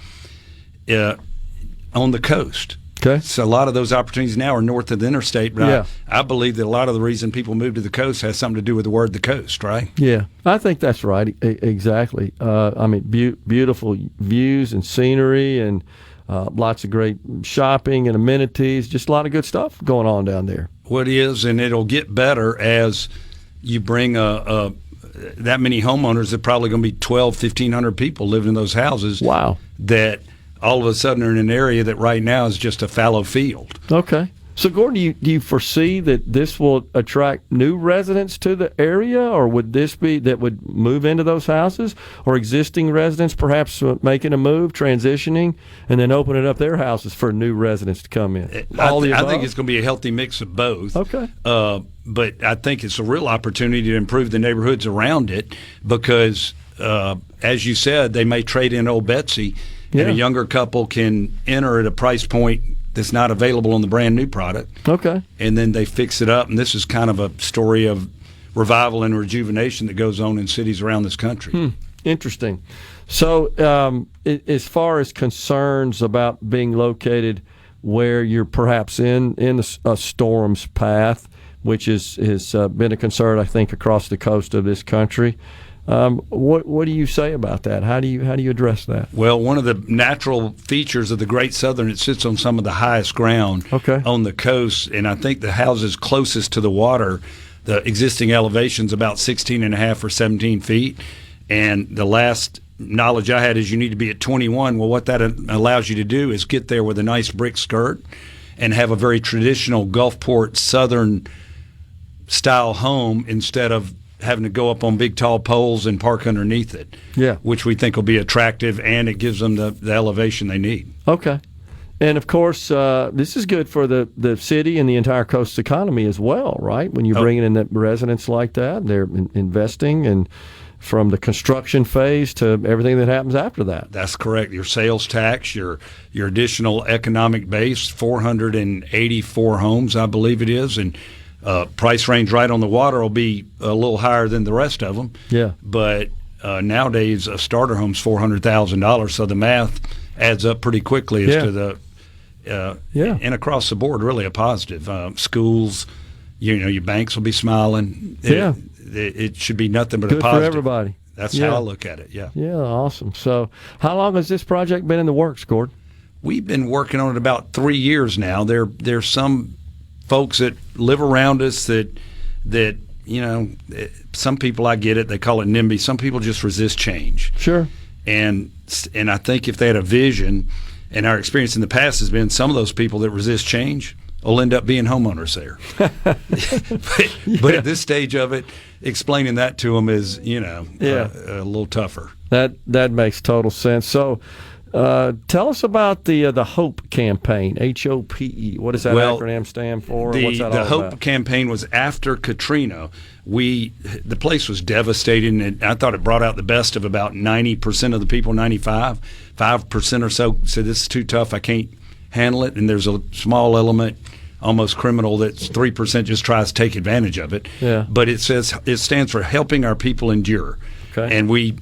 on the coast. Okay. So a lot of those opportunities now are north of the interstate, but Yeah. I believe that a lot of the reason people move to the coast has something to do with the word the coast, right? Yeah, I think that's right. Exactly. Beautiful views and scenery, and lots of great shopping and amenities. Just a lot of good stuff going on down there. What is, and it'll get better as you bring that many homeowners. That probably going to be 1,500 people living in those houses. Wow. That all of a sudden are in an area that right now is just a fallow field. Okay. So, Gordon, do you foresee that this will attract new residents to the area, or would this be that would move into those houses, or existing residents perhaps making a move, transitioning, and then opening up their houses for new residents to come in? I think it's going to be a healthy mix of both. Okay. But I think it's a real opportunity to improve the neighborhoods around it because, as you said, they may trade in Old Betsy, and a younger couple can enter at a price point that's not available on the brand new product. Okay. And then they fix it up, and this is kind of a story of revival and rejuvenation that goes on in cities around this country. Interesting. So as far as concerns about being located where you're perhaps in a storm's path, which has been a concern, I think, across the coast of this country, what do you say about that? How do you address that? Well, one of the natural features of the Great Southern, it sits on some of the highest ground on the coast, and I think the houses closest to the water, the existing elevation's about 16 and a half or 17 feet, and the last knowledge I had is you need to be at 21. Well, what that allows you to do is get there with a nice brick skirt and have a very traditional Gulfport Southern style home instead of having to go up on big tall poles and park underneath it, which we think will be attractive, and it gives them the elevation they need. Okay. And, of course, this is good for the city and the entire coast economy as well, right? When you're bringing in the residents like that, they're investing, and from the construction phase to everything that happens after that. That's correct. Your sales tax, your additional economic base, 484 homes, I believe it is, and price range right on the water will be a little higher than the rest of them. Yeah. But nowadays, a starter home's $400,000, so the math adds up pretty quickly as to the and across the board, really a positive. Schools, your banks will be smiling. It should be nothing but good a positive. for everybody. That's how I look at it. Yeah. Yeah. Awesome. So, how long has this project been in the works, Gordon? We've been working on it about 3 years now. There's some folks that live around us that some people, I get it, they call it NIMBY. Some people just resist change. Sure. And I think if they had a vision, and our experience in the past has been some of those people that resist change will end up being homeowners there. but at this stage of it, explaining that to them is, a little tougher. That makes total sense. So, tell us about the HOPE campaign, HOPE. What does that acronym stand for? What's that all the HOPE about? campaign was after Katrina. The place was devastating, and I thought it brought out the best of about 90% of the people, 5% or so said, this is too tough, I can't handle it. And there's a small element, almost criminal, that's 3% just tries to take advantage of it. Yeah. But it stands for helping our people endure. Okay. And we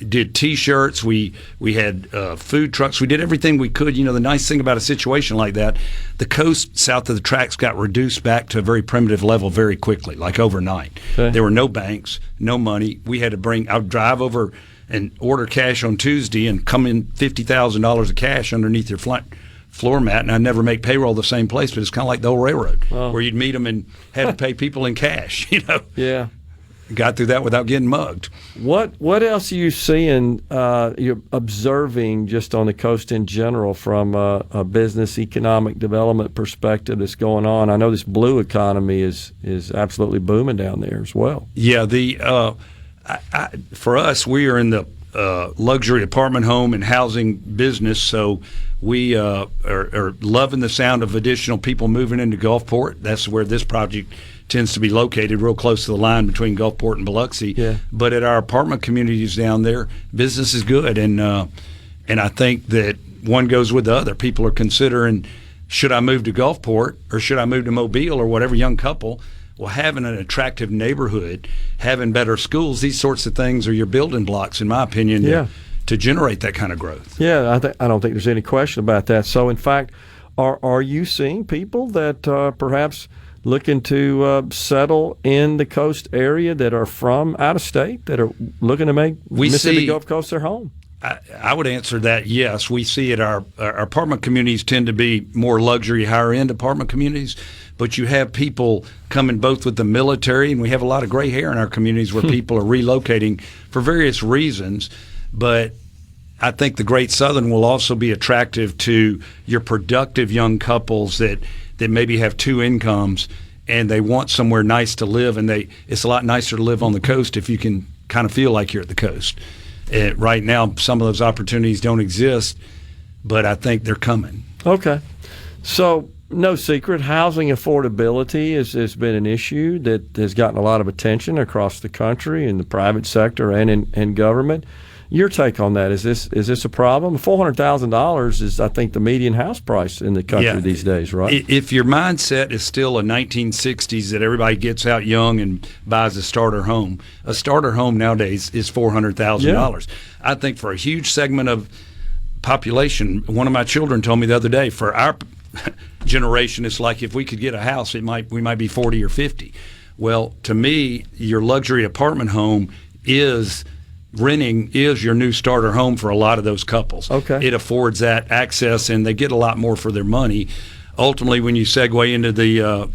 did T-shirts, we had food trucks, we did everything we could. The nice thing about a situation like that, the coast south of the tracks got reduced back to a very primitive level very quickly, like overnight. Okay. There were no banks, no money. We had to I would drive over and order cash on Tuesday and come in $50,000 of cash underneath your floor mat, and I'd never make payroll the same place, but it's kind of like the old railroad, where you'd meet them and had to pay people in cash, Yeah. Got through that without getting mugged. What else are you seeing, you're observing just on the coast in general from a business economic development perspective that's going on? I know this blue economy is absolutely booming down there as well. Yeah, for us, we are in the luxury apartment home and housing business, so we are loving the sound of additional people moving into Gulfport. That's where this project tends to be located, real close to the line between Gulfport and Biloxi. Yeah. But at our apartment communities down there, business is good, and I think that one goes with the other. People are considering, should I move to Gulfport or should I move to Mobile or whatever, young couple. Well, having an attractive neighborhood, having better schools, these sorts of things are your building blocks, in my opinion, to generate that kind of growth. Yeah, I don't think there's any question about that. So, in fact, are you seeing people that perhaps looking to settle in the coast area that are from out of state, that are looking to make Mississippi Gulf Coast their home? I would answer that yes. We see it. Our apartment communities tend to be more luxury, higher-end apartment communities, but you have people coming both with the military, and we have a lot of gray hair in our communities where people are relocating for various reasons. But I think the Great Southern will also be attractive to your productive young couples that maybe have two incomes and they want somewhere nice to live, and it's a lot nicer to live on the coast if you can kind of feel like you're at the coast. Right now, some of those opportunities don't exist, but I think they're coming. Okay. So, no secret, housing affordability has been an issue that has gotten a lot of attention across the country in the private sector and in government. Your take on that, is this a problem? $400,000 is, I think, the median house price in the country these days, right? If your mindset is still a 1960s that everybody gets out young and buys a starter home nowadays is $400,000. Yeah. I think for a huge segment of population, one of my children told me the other day, for our generation, it's like if we could get a house, we might be 40 or 50. Well, to me, your luxury apartment home renting is your new starter home for a lot of those couples. Okay. It affords that access, and they get a lot more for their money. Ultimately, when you segue into the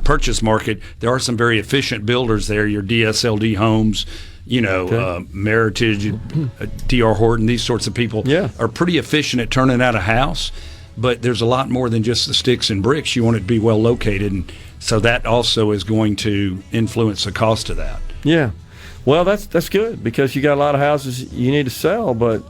purchase market, there are some very efficient builders there, your DSLD Homes, Meritage, D.R. Horton, these sorts of people are pretty efficient at turning out a house, but there's a lot more than just the sticks and bricks. You want it to be well located, and so that also is going to influence the cost of that. Yeah. Well, that's good, because you got a lot of houses you need to sell, but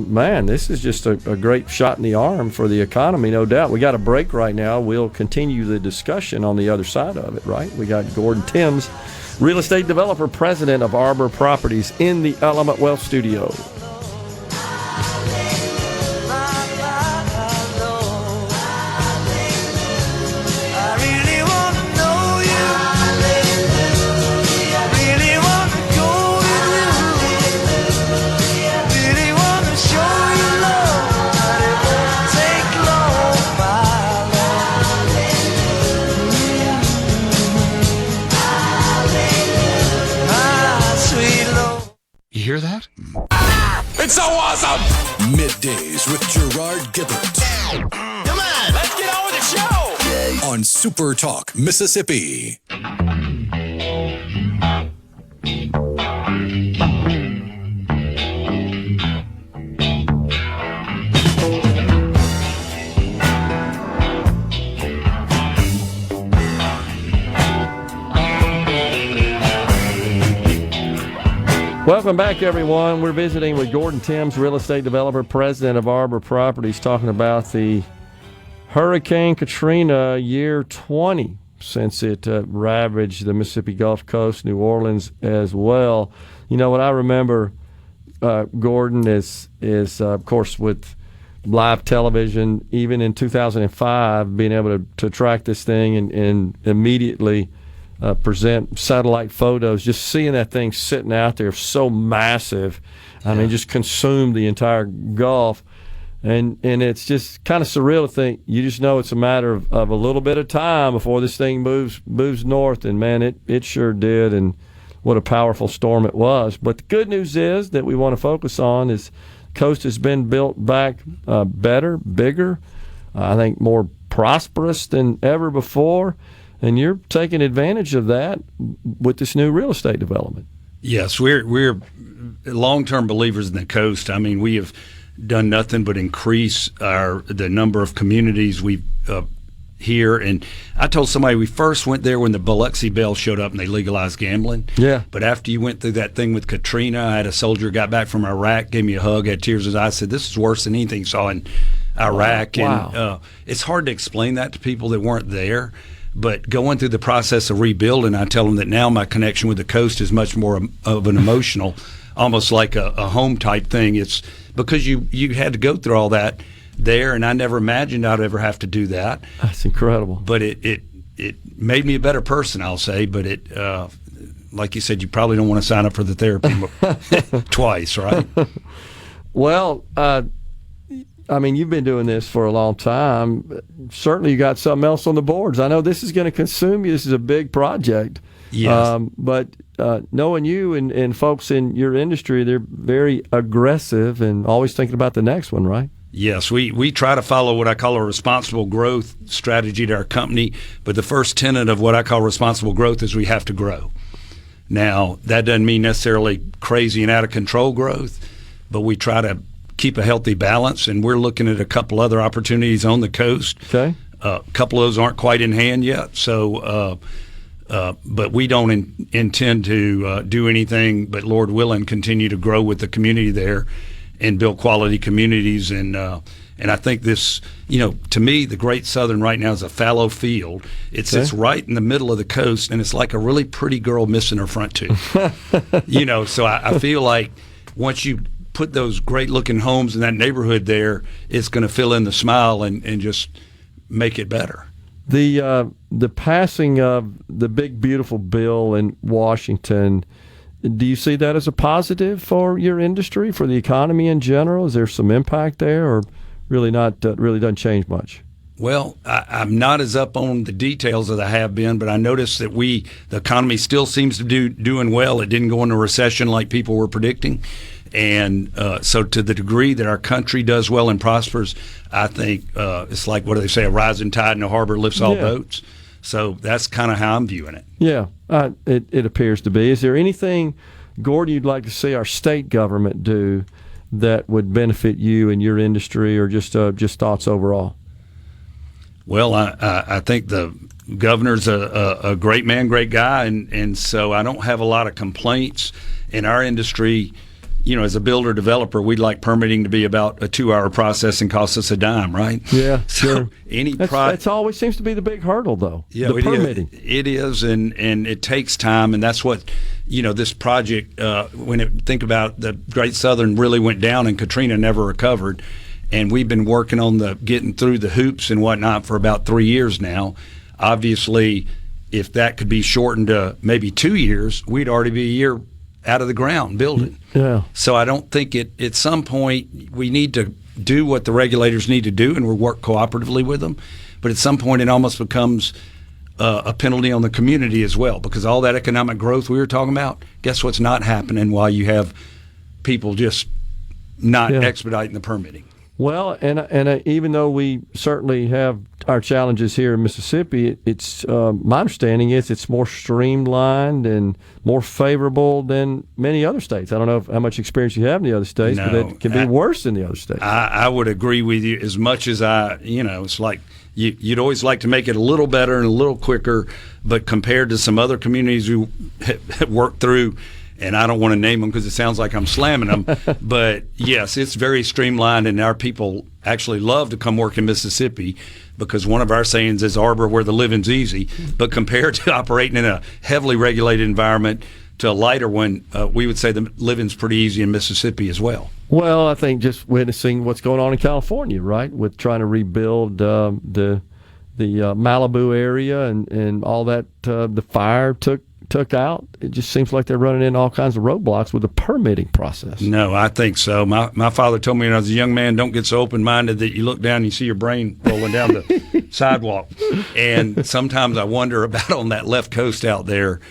man, this is just a great shot in the arm for the economy, no doubt. We got a break right now. We'll continue the discussion on the other side of it, right? We got Gordon Timms, real estate developer, president of Arbor Properties, in the Element Wealth Studio. You hear that? It's so awesome! Middays with Gerard Gibert. Come on, let's get on with the show! On SuperTalk Mississippi. Welcome back, everyone. We're visiting with Gordon Timms, real estate developer, president of Arbor Properties, talking about the Hurricane Katrina, year 20 since it ravaged the Mississippi Gulf Coast, New Orleans as well. You know, what I remember, Gordon, is of course, with live television, even in 2005, being able to track this thing and immediately present satellite photos, just seeing that thing sitting out there so massive. I mean, just consumed the entire Gulf. And it's just kind of surreal to think, you just know it's a matter of a little bit of time before this thing moves north. And, man, it sure did. And what a powerful storm it was. But the good news is that we want to focus on is coast has been built back better, bigger, I think more prosperous than ever before, and you're taking advantage of that with this new real estate development. Yes, we're long-term believers in the coast. I mean, we have done nothing but increase the number of communities we've here. And I told somebody we first went there when the Biloxi Bell showed up and they legalized gambling. Yeah. But after you went through that thing with Katrina, I had a soldier got back from Iraq, gave me a hug, had tears in his eyes, said, "This is worse than anything he saw in Iraq." Wow. And it's hard to explain that to people that weren't there. But going through the process of rebuilding, I tell them that now my connection with the coast is much more of an emotional, almost like a home type thing. It's because you had to go through all that there, and I never imagined I'd ever have to do that. That's incredible. But it made me a better person, I'll say. But it, like you said, you probably don't want to sign up for the therapy twice, right? Well, I mean, you've been doing this for a long time. Certainly you got something else on the boards. I know this is going to consume you. This is a big project. Yes. But knowing you and folks in your industry, they're very aggressive and always thinking about the next one, right? Yes, we try to follow what I call a responsible growth strategy to our company, but the first tenet of what I call responsible growth is we have to grow. Now, that doesn't mean necessarily crazy and out of control growth, but we try to keep a healthy balance, and we're looking at a couple other opportunities on the coast. Okay. A couple of those aren't quite in hand yet, so but we don't intend to do anything but, Lord willing, continue to grow with the community there and build quality communities. And I think this, to me, the Great Southern right now is a fallow field. It sits right in the middle of the coast, and it's like a really pretty girl missing her front tooth. So I feel like once you put those great-looking homes in that neighborhood there, it's going to fill in the smile and just make it better. The passing of the big, beautiful bill in Washington, do you see that as a positive for your industry, for the economy in general? Is there some impact there, or really not? Really doesn't change much? Well, I'm not as up on the details as I have been, but I noticed that the economy still seems to be doing well. It didn't go into recession like people were predicting. And so to the degree that our country does well and prospers, I think it's like, what do they say, a rising tide in the harbor lifts all boats. So that's kind of how I'm viewing it. Yeah, it appears to be. Is there anything, Gordon, you'd like to see our state government do that would benefit you and your industry, or just thoughts overall? Well, I think the governor's a great man, great guy, and so I don't have a lot of complaints in our industry. As a builder developer, we'd like permitting to be about a 2-hour process and cost us a dime, right? Yeah, so sure. That's always seems to be the big hurdle, though. Yeah, the permitting. It is, and it takes time, and that's what this project. Think about the Great Southern really went down, and Katrina never recovered, and we've been working on getting through the hoops and whatnot for about 3 years now. Obviously, if that could be shortened to maybe 2 years, we'd already be a year out of the ground building. Yeah. So I don't think at some point we need to do what the regulators need to do, and we'll work cooperatively with them. But at some point it almost becomes a penalty on the community as well, because all that economic growth we were talking about, guess what's not happening while you have people just not expediting the permitting. Well, and even though we certainly have our challenges here in Mississippi, it's my understanding is it's more streamlined and more favorable than many other states. I don't know how much experience you have in the other states, but it can be worse in the other states. I would agree with you as much as it's like you'd always like to make it a little better and a little quicker, but compared to some other communities who have worked through, and I don't want to name them because it sounds like I'm slamming them, but yes, it's very streamlined, and our people actually love to come work in Mississippi because one of our sayings is arbor where the living's easy, but compared to operating in a heavily regulated environment to a lighter one, we would say the living's pretty easy in Mississippi as well. Well, I think just witnessing what's going on in California, right, with trying to rebuild the Malibu area and all that the fire took out, it just seems like they're running in all kinds of roadblocks with the permitting process. No, I think so. My father told me when I was a young man, don't get so open-minded that you look down and you see your brain rolling down the sidewalk. And sometimes I wonder about on that left coast out there.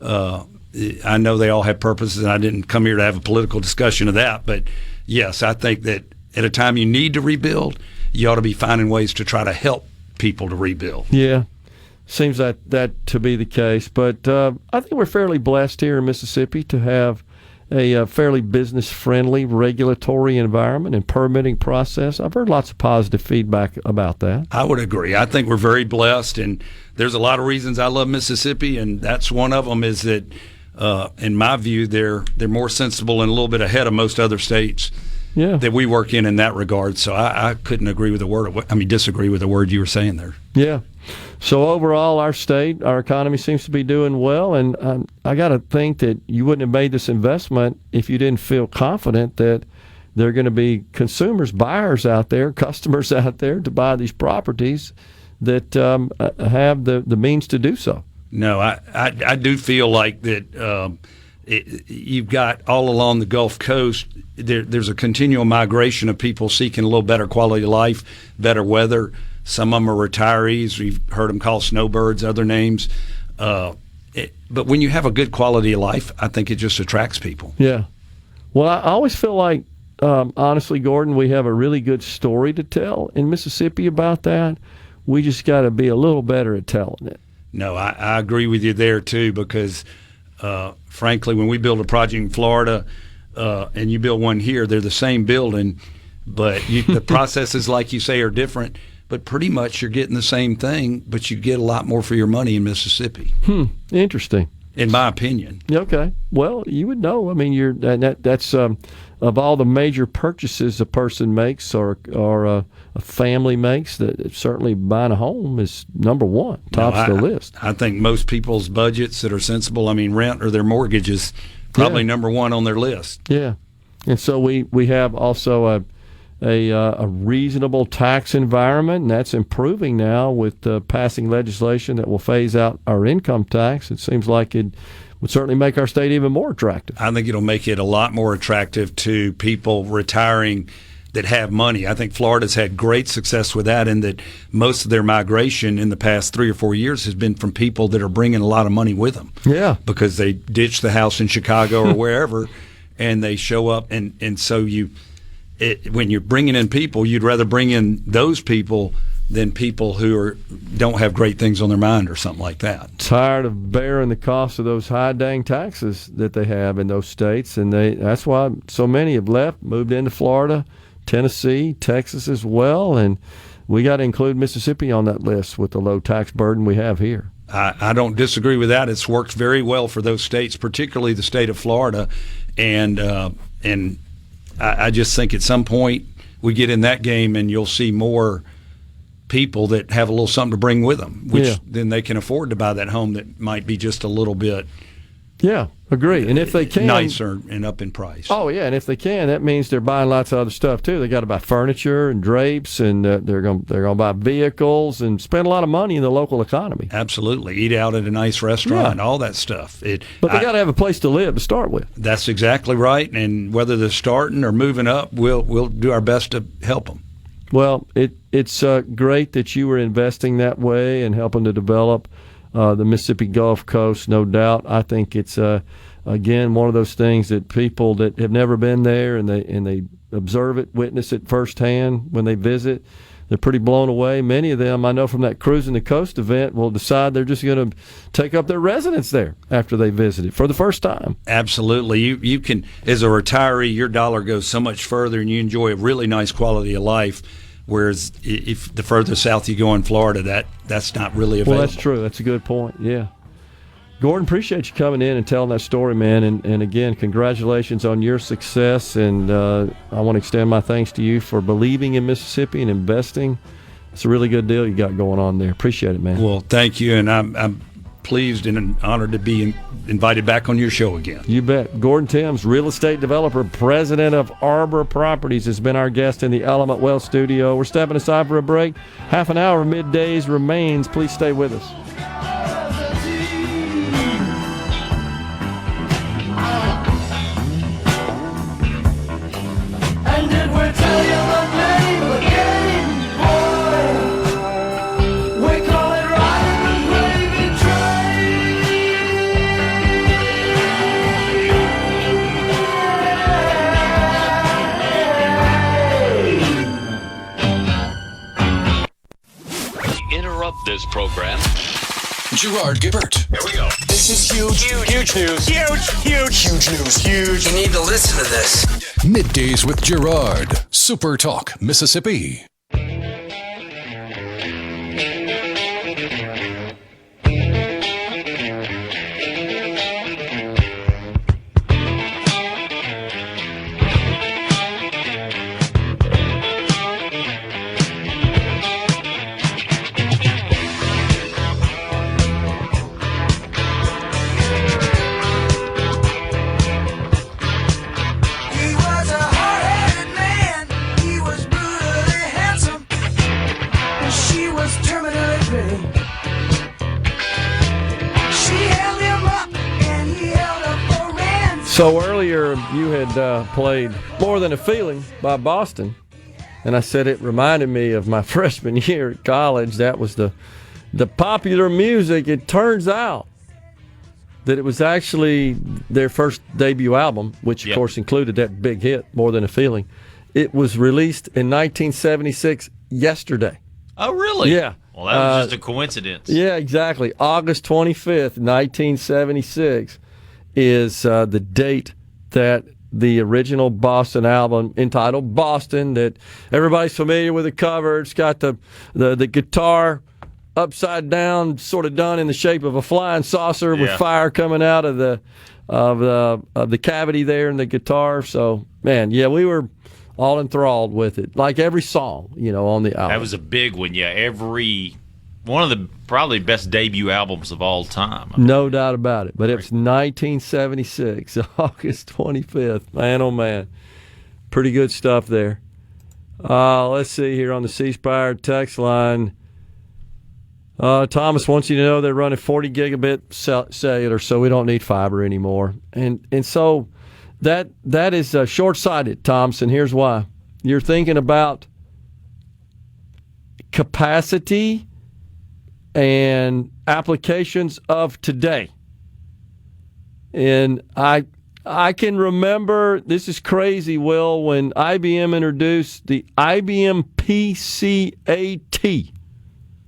I know they all have purposes, and I didn't come here to have a political discussion of that, but yes, I think that at a time you need to rebuild, you ought to be finding ways to try to help people to rebuild. Yeah. Seems that to be the case. But I think we're fairly blessed here in Mississippi to have a fairly business-friendly regulatory environment and permitting process. I've heard lots of positive feedback about that. I would agree. I think we're very blessed, and there's a lot of reasons I love Mississippi, and that's one of them is that, in my view, they're more sensible and a little bit ahead of most other states that we work in that regard. So I couldn't agree with disagree with the word you were saying there. Yeah. So overall, our state, our economy seems to be doing well, and I got to think that you wouldn't have made this investment if you didn't feel confident that there are going to be consumers, buyers out there, customers out there to buy these properties that have the means to do so. No, I do feel like that you've got all along the Gulf Coast, there's a continual migration of people seeking a little better quality of life, better weather. Some of them are retirees. We've heard them called snowbirds, other names. But when you have a good quality of life, I think it just attracts people. Yeah. Well, I always feel like, honestly, Gordon, we have a really good story to tell in Mississippi about that. We just got to be a little better at telling it. No, I agree with you there, too, because, frankly, when we build a project in Florida and you build one here, they're the same building, but the processes, like you say, are different. But pretty much you're getting the same thing, but you get a lot more for your money in Mississippi. Interesting. In my opinion. Okay. Well, you would know. I mean, that's of all the major purchases a person makes or a family makes, that certainly buying a home is number one, tops the list. I think most people's budgets that are sensible, rent or their mortgage is probably number one on their list. Yeah. And so we have also a reasonable tax environment, and that's improving now with passing legislation that will phase out our income tax. It seems like it would certainly make our state even more attractive. I think it'll make it a lot more attractive to people retiring that have money. I think Florida's had great success with that, in that most of their migration in the past 3 or 4 years has been from people that are bringing a lot of money with them. Yeah. Because they ditch the house in Chicago or wherever, and they show up, and so when you're bringing in people, you'd rather bring in those people than people who don't have great things on their mind or something like that. Tired of bearing the cost of those high dang taxes that they have in those states, and that's why so many have left, moved into Florida, Tennessee, Texas as well, and we got to include Mississippi on that list with the low tax burden we have here. I don't disagree with that. It's worked very well for those states, particularly the state of Florida, and I just think at some point we get in that game and you'll see more people that have a little something to bring with them, which then they can afford to buy that home that might be just a little bit agree. And if they can, nicer and up in price. Oh, yeah, and if they can, that means they're buying lots of other stuff, too. They got to buy furniture and drapes, and they're going to buy vehicles and spend a lot of money in the local economy. Absolutely. Eat out at a nice restaurant, all that stuff. But they got to have a place to live to start with. That's exactly right, and whether they're starting or moving up, we'll do our best to help them. Well, it's great that you were investing that way and helping to develop the Mississippi Gulf Coast, no doubt. I think it's again one of those things that people that have never been there and they observe it, witness it firsthand when they visit, they're pretty blown away. Many of them, I know from that Cruising the Coast event, will decide they're just going to take up their residence there after they visit it for the first time. Absolutely. You can, as a retiree, your dollar goes so much further and you enjoy a really nice quality of life. Whereas if the further south you go in Florida, that's not really available. Well, that's true. That's a good point. Yeah. Gordon, appreciate you coming in and telling that story, man. And again, congratulations on your success. And I want to extend my thanks to you for believing in Mississippi and investing. It's a really good deal you got going on there. Appreciate it, man. Well, thank you. And I'm pleased and honored to be invited back on your show again. You bet. Gordon Timms, real estate developer, president of Arbor Properties, has been our guest in the Element Wealth studio. We're stepping aside for a break. Half an hour of Middays remains. Please stay with us. program. Gerard Gibert. Here we go. This is huge. Huge news. Huge news. Huge. You need to listen to this. Middays with Gerard. SuperTalk Mississippi. So earlier you had played More Than a Feeling by Boston, and I said it reminded me of my freshman year at college. That was the popular music. It turns out that it was actually their first debut album, which of course included that big hit, More Than a Feeling. It was released in 1976 yesterday. Oh, really? Yeah. Well, that was just a coincidence. Yeah, exactly. August 25th, 1976 is the date that the original Boston album entitled Boston, that everybody's familiar with the cover. It's got the guitar upside down, sort of done in the shape of a flying saucer with fire coming out of the cavity there in the guitar. So, man, yeah, we were all enthralled with it, like every song, on the album. That was a big one, one of the probably best debut albums of all time. No doubt about it. But it was 1976, August 25th. Man, oh, man. Pretty good stuff there. Let's see here on the C Spire text line. Thomas wants you to know they're running 40 gigabit cellular, so we don't need fiber anymore. And so that is short-sighted, Thomas, and here's why. You're thinking about capacity and applications of today. And I can remember, this is crazy, Will, when IBM introduced the IBM PCAT.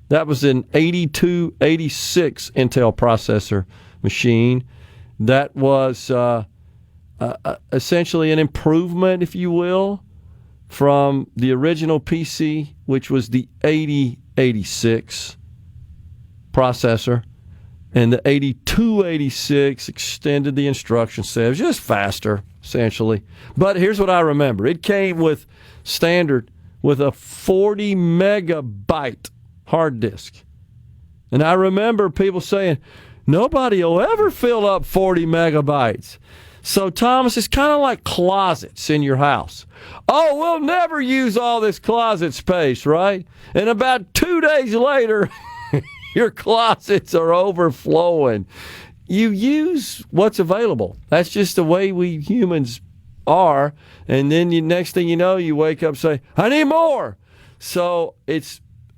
That was an 8286 Intel processor machine. That was essentially an improvement, if you will, from the original PC, which was the 8086 processor, and the 8286 extended the instruction set. It was just faster, essentially. But here's what I remember. It came with standard with a 40 megabyte hard disk. And I remember people saying, nobody will ever fill up 40 megabytes. So, Thomas, it's kind of like closets in your house. Oh, we'll never use all this closet space, right? And about 2 days later, your closets are overflowing. You use what's available. That's just the way we humans are. And then next thing you know, you wake up and say, I need more. So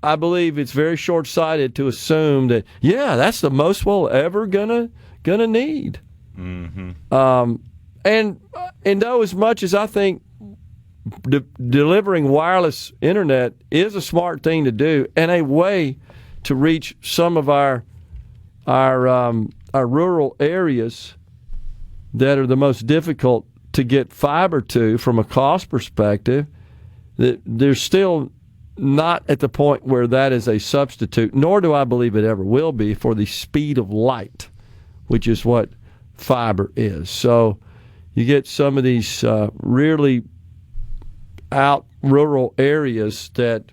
I believe it's very short-sighted to assume that, that's the most we'll ever gonna need. Mm-hmm. And though as much as I think delivering wireless internet is a smart thing to do and a way to reach some of our rural areas that are the most difficult to get fiber to from a cost perspective, they're still not at the point where that is a substitute, nor do I believe it ever will be, for the speed of light, which is what fiber is. So you get some of these really out rural areas that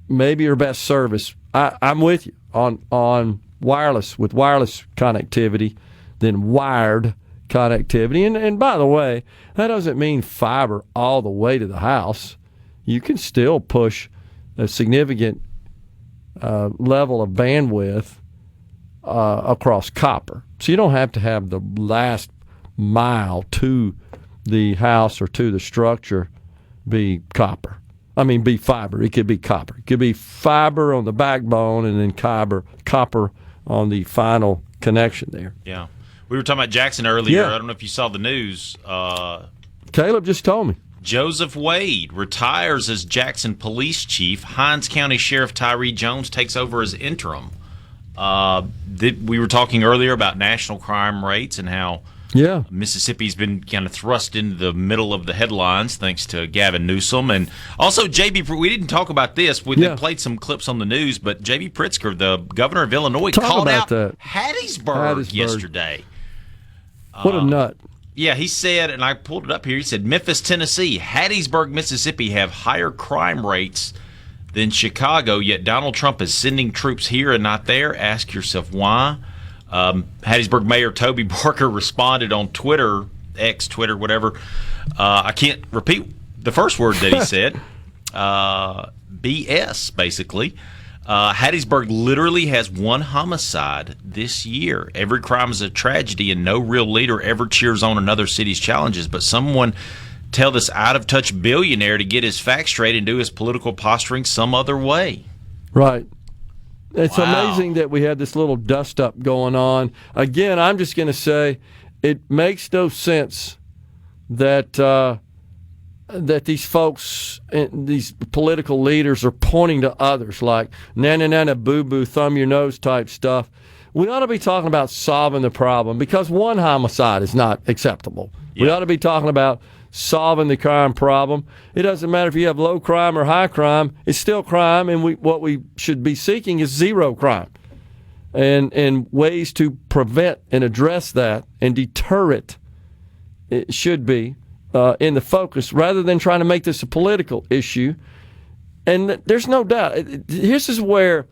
maybe are best serviced. I'm with you on wireless, with wireless connectivity than wired connectivity. And by the way, that doesn't mean fiber all the way to the house. You can still push a significant level of bandwidth across copper. So you don't have to have the last mile to the house or to the structure be copper. Be fiber. It could be copper. It could be fiber on the backbone and then copper on the final connection there. Yeah. We were talking about Jackson earlier. Yeah. I don't know if you saw the news. Caleb just told me. Joseph Wade retires as Jackson Police Chief. Hinds County Sheriff Tyree Jones takes over as interim. We were talking earlier about national crime rates and how Mississippi's been kind of thrust into the middle of the headlines thanks to Gavin Newsom. And also, we didn't talk about this. They played some clips on the news, but J.B. Pritzker, the governor of Illinois, called out Hattiesburg yesterday. What a nut. Yeah, he said, and I pulled it up here, he said, Memphis, Tennessee, Hattiesburg, Mississippi have higher crime rates than Chicago, yet Donald Trump is sending troops here and not there. Ask yourself why. Hattiesburg Mayor Toby Barker responded on Twitter, Twitter, whatever. I can't repeat the first word that he said. BS, basically. Hattiesburg literally has one homicide this year. Every crime is a tragedy, and no real leader ever cheers on another city's challenges. But someone tell this out-of-touch billionaire to get his facts straight and do his political posturing some other way. Right. It's amazing that we had this little dust-up going on. Again, I'm just going to say it makes no sense that that these folks, these political leaders, are pointing to others like na-na-na-na, boo-boo, thumb your nose type stuff. We ought to be talking about solving the problem because one homicide is not acceptable. Yeah. We ought to be talking about solving the crime problem. It doesn't matter if you have low crime or high crime. It's still crime, and what we should be seeking is zero crime and ways to prevent and address that and deter it. It should be in the focus rather than trying to make this a political issue. And there's no doubt. This is where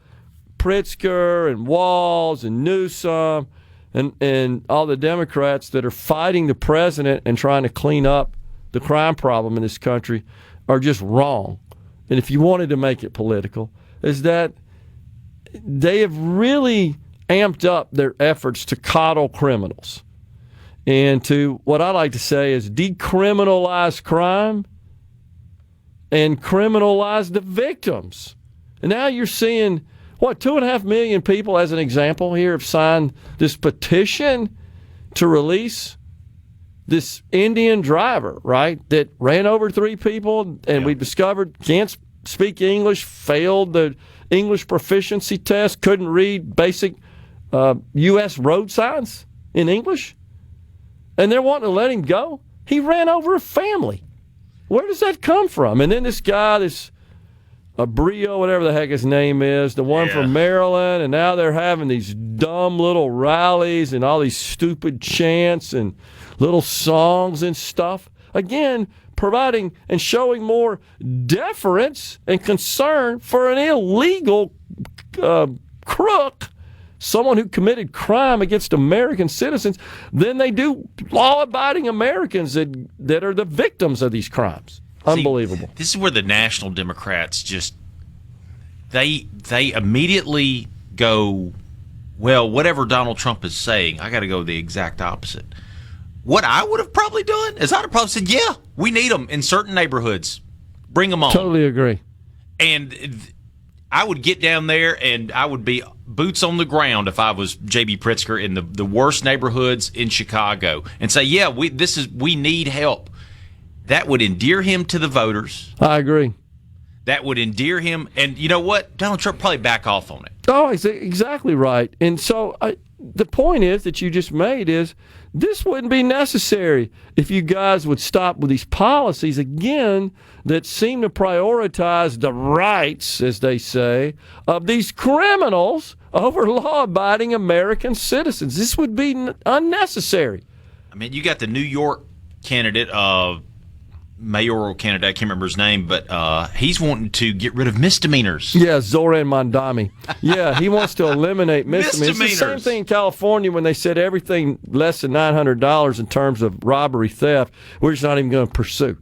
Pritzker and Walz and Newsom and all the Democrats that are fighting the president and trying to clean up the crime problem in this country are just wrong. And if you wanted to make it political, is that they have really amped up their efforts to coddle criminals and to, what I like to say, is decriminalize crime and criminalize the victims. And now you're seeing, 2.5 million people, as an example here, have signed this petition to release this Indian driver, right, that ran over 3 people, and we discovered can't speak English, failed the English proficiency test, couldn't read basic U.S. road signs in English, and they're wanting to let him go. He ran over a family. Where does that come from? And then this guy, this Brio, whatever the heck his name is, the one from Maryland, and now they're having these dumb little rallies and all these stupid chants and little songs and stuff. Again, providing and showing more deference and concern for an illegal crook, someone who committed crime against American citizens, than they do law-abiding Americans that are the victims of these crimes. Unbelievable. See, this is where the National Democrats just they immediately go, well, whatever Donald Trump is saying, I got to go the exact opposite. What I would have probably done is I'd have probably said, yeah, we need them in certain neighborhoods. Bring them on. Totally agree. And I would get down there and I would be boots on the ground if I was J.B. Pritzker in the worst neighborhoods in Chicago and say, yeah, we need help. That would endear him to the voters. I agree. That would endear him. And you know what? Donald Trump probably back off on it. Oh, exactly right. And so the point is that you just made is this wouldn't be necessary if you guys would stop with these policies, again, that seem to prioritize the rights, as they say, of these criminals over law-abiding American citizens. This would be unnecessary. I mean, you got the New York candidate, mayoral candidate, I can't remember his name, but he's wanting to get rid of misdemeanors. Yeah, Zoran Mondami. Yeah, he wants to eliminate misdemeanors. It's the same thing in California when they said everything less than $900 in terms of robbery, theft, we're just not even going to pursue.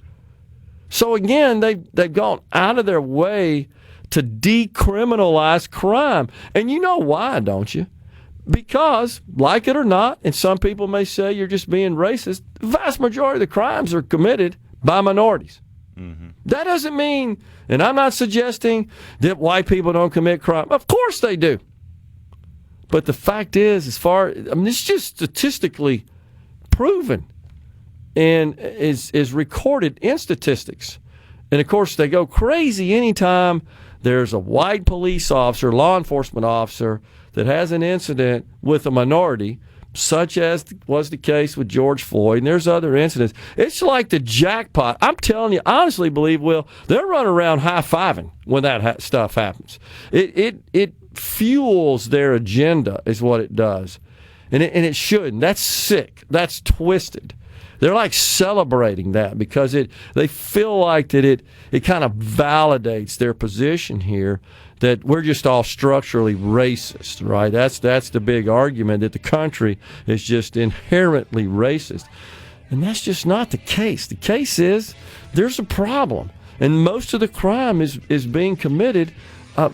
So again, they've gone out of their way to decriminalize crime. And you know why, don't you? Because, like it or not, and some people may say you're just being racist, the vast majority of the crimes are committed by minorities. Mm-hmm. That doesn't mean, and I'm not suggesting that white people don't commit crime. Of course they do. But the fact is, it's just statistically proven and is recorded in statistics. And, of course, they go crazy anytime there's a white police officer, law enforcement officer, that has an incident with a minority, such as was the case with George Floyd, and there's other incidents. It's like the jackpot. I'm telling you, I honestly believe, Will, they're running around high-fiving when that stuff happens. It fuels their agenda is what it does. And it shouldn't. That's sick. That's twisted. They're like celebrating that because they feel like that it kind of validates their position here that we're just all structurally racist, right? That's the big argument, that the country is just inherently racist. And that's just not the case. The case is there's a problem. And most of the crime is being committed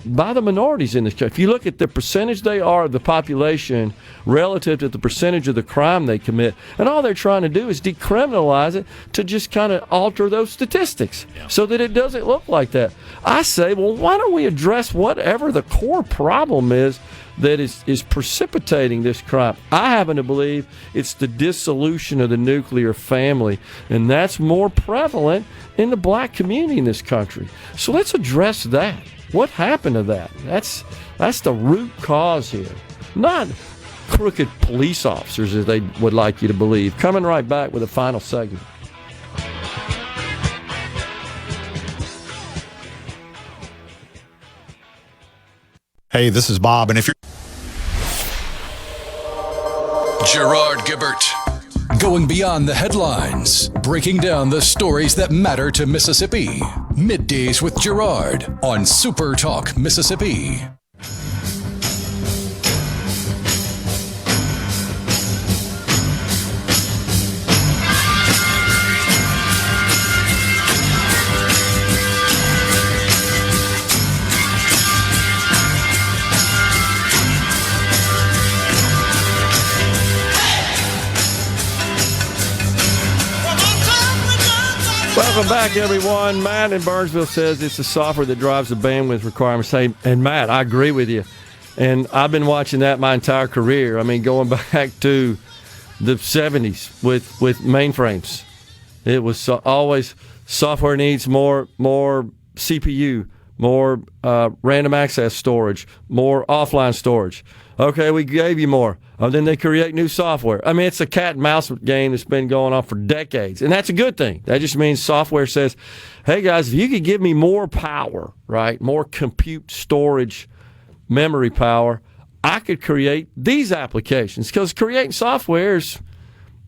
by the minorities in this country. If you look at the percentage they are of the population relative to the percentage of the crime they commit, and all they're trying to do is decriminalize it to just kind of alter those statistics so that it doesn't look like that. I say, well, why don't we address whatever the core problem is that is precipitating this crime? I happen to believe it's the dissolution of the nuclear family, and that's more prevalent in the black community in this country. So let's address that. What happened to that? That's the root cause here. Not crooked police officers, as they would like you to believe. Coming right back with a final segment. Hey, this is Bob, and if you're Gerard Gibert, going beyond the headlines, breaking down the stories that matter to Mississippi. Middays with Gerard on SuperTalk Mississippi. Welcome back, everyone. Matt in Burnsville says it's the software that drives the bandwidth requirements. Hey, and Matt, I agree with you. And I've been watching that my entire career. I mean, going back to the 70s with mainframes. It was always software needs more CPU, more random access storage, more offline storage. Okay, we gave you more. Then they create new software. I mean, it's a cat and mouse game that's been going on for decades, and that's a good thing. That just means software says, hey, guys, if you could give me more power, right, more compute storage, memory power, I could create these applications. Because creating software is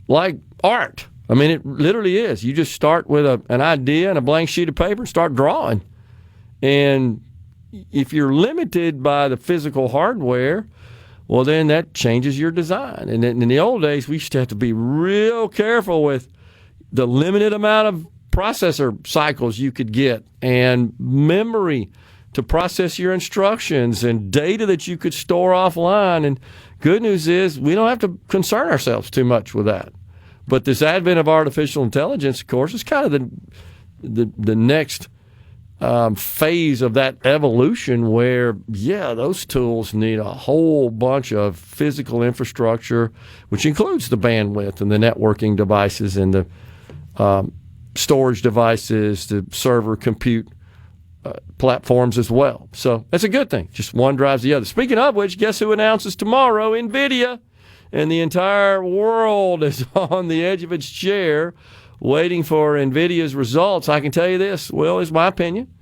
like art. I mean, it literally is. You just start with an idea and a blank sheet of paper and start drawing. And if you're limited by the physical hardware, well, then that changes your design. And in the old days, we used to have to be real careful with the limited amount of processor cycles you could get and memory to process your instructions and data that you could store offline. And good news is we don't have to concern ourselves too much with that. But this advent of artificial intelligence, of course, is kind of the next phase of that evolution where, those tools need a whole bunch of physical infrastructure, which includes the bandwidth and the networking devices and the storage devices, the server compute platforms as well. So that's a good thing. Just one drives the other. Speaking of which, guess who announces tomorrow? NVIDIA. And the entire world is on the edge of its chair waiting for NVIDIA's results. I can tell you this, Will, is my opinion.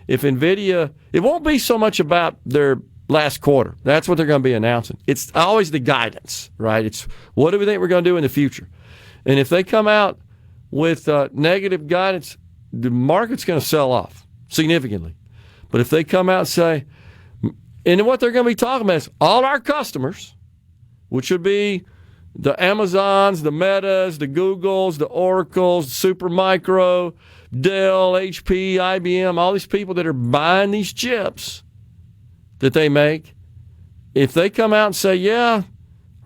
If NVIDIA, it won't be so much about their last quarter. That's what they're going to be announcing. It's always the guidance, right? It's what do we think we're going to do in the future? And if they come out with negative guidance, the market's going to sell off significantly. But if they come out and say, and what they're going to be talking about is all our customers, which would be the Amazons, the Metas, the Googles, the Oracles, Supermicro, Dell, HP, IBM, all these people that are buying these chips that they make, if they come out and say,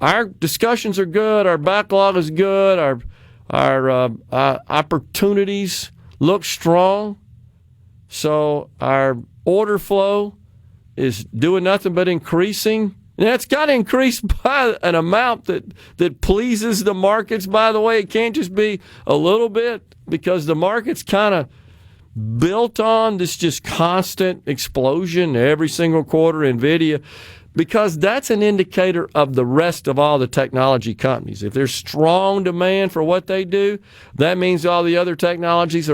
our discussions are good, our backlog is good, our opportunities look strong, so our order flow is doing nothing but increasing And that's got to increase by an amount that pleases the markets, by the way. It can't just be a little bit, because the market's kind of built on this just constant explosion every single quarter, NVIDIA, because that's an indicator of the rest of all the technology companies. If there's strong demand for what they do, that means all the other technologies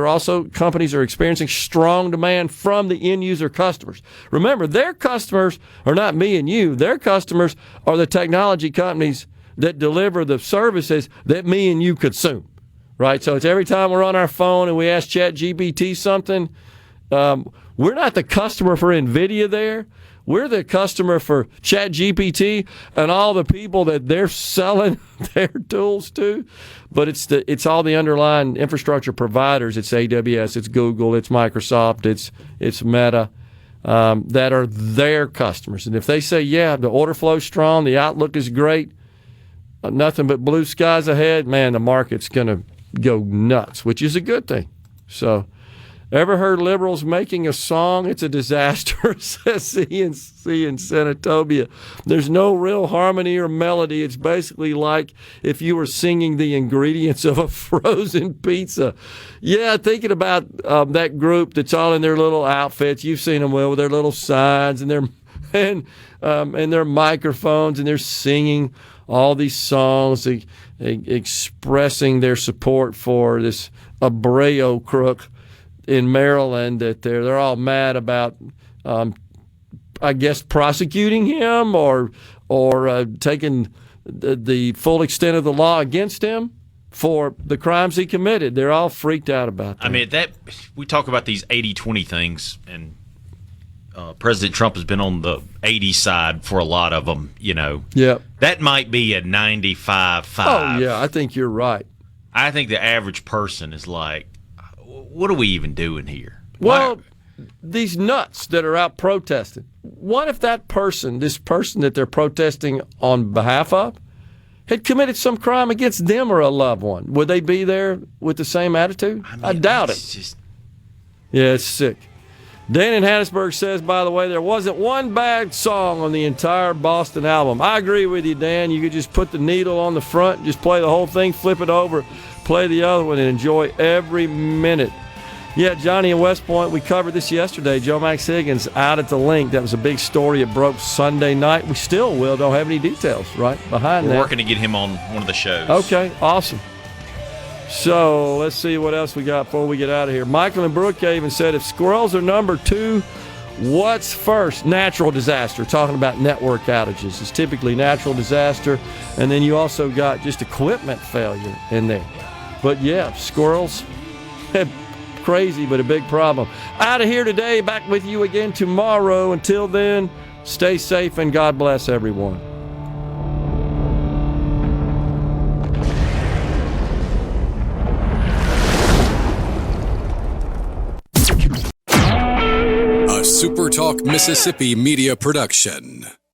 companies are experiencing strong demand from the end user customers. Remember, their customers are not me and you. Their customers are the technology companies that deliver the services that me and you consume, right? So it's every time we're on our phone and we ask ChatGPT something, we're not the customer for NVIDIA there. We're the customer for ChatGPT and all the people that they're selling their tools to. But it's all the underlying infrastructure providers. It's AWS, it's Google, it's Microsoft, it's Meta, that are their customers. And if they say, yeah, the order flow's strong, the outlook is great, nothing but blue skies ahead, man, the market's going to go nuts, which is a good thing. So, ever heard liberals making a song? It's a disaster, says CNC in Senatobia. There's no real harmony or melody. It's basically like if you were singing the ingredients of a frozen pizza. Yeah, thinking about that group that's all in their little outfits. You've seen them with their little signs and their microphones, and they're singing all these songs, expressing their support for this Abreu crook in Maryland, that they're all mad about, I guess, prosecuting him or taking the full extent of the law against him for the crimes he committed. They're all freaked out about that. I mean, we talk about these 80-20 things, and President Trump has been on the 80 side for a lot of them, you know. Yeah. That might be a 95-5. Oh, yeah, I think you're right. I think the average person is like, what are we even doing here? Well, these nuts that are out protesting, what if this person that they're protesting on behalf of, had committed some crime against them or a loved one? Would they be there with the same attitude? I doubt it. Yeah, it's sick. Dan in Hattiesburg says, by the way, there wasn't one bad song on the entire Boston album. I agree with you, Dan. You could just put the needle on the front, just play the whole thing, flip it over, play the other one, and enjoy every minute. Yeah, Johnny in West Point, we covered this yesterday. Joe Max Higgins out at the link. That was a big story. It broke Sunday night. We still don't have any details, right, behind that. We're working to get him on one of the shows. Okay, awesome. So let's see what else we got before we get out of here. Michael in Brookhaven said, if squirrels are number 2, what's first? Natural disaster. Talking about network outages. It's typically natural disaster, and then you also got just equipment failure in there. But yeah, squirrels, crazy, but a big problem. Out of here today, back with you again tomorrow. Until then, stay safe and God bless everyone. A SuperTalk Mississippi Media production.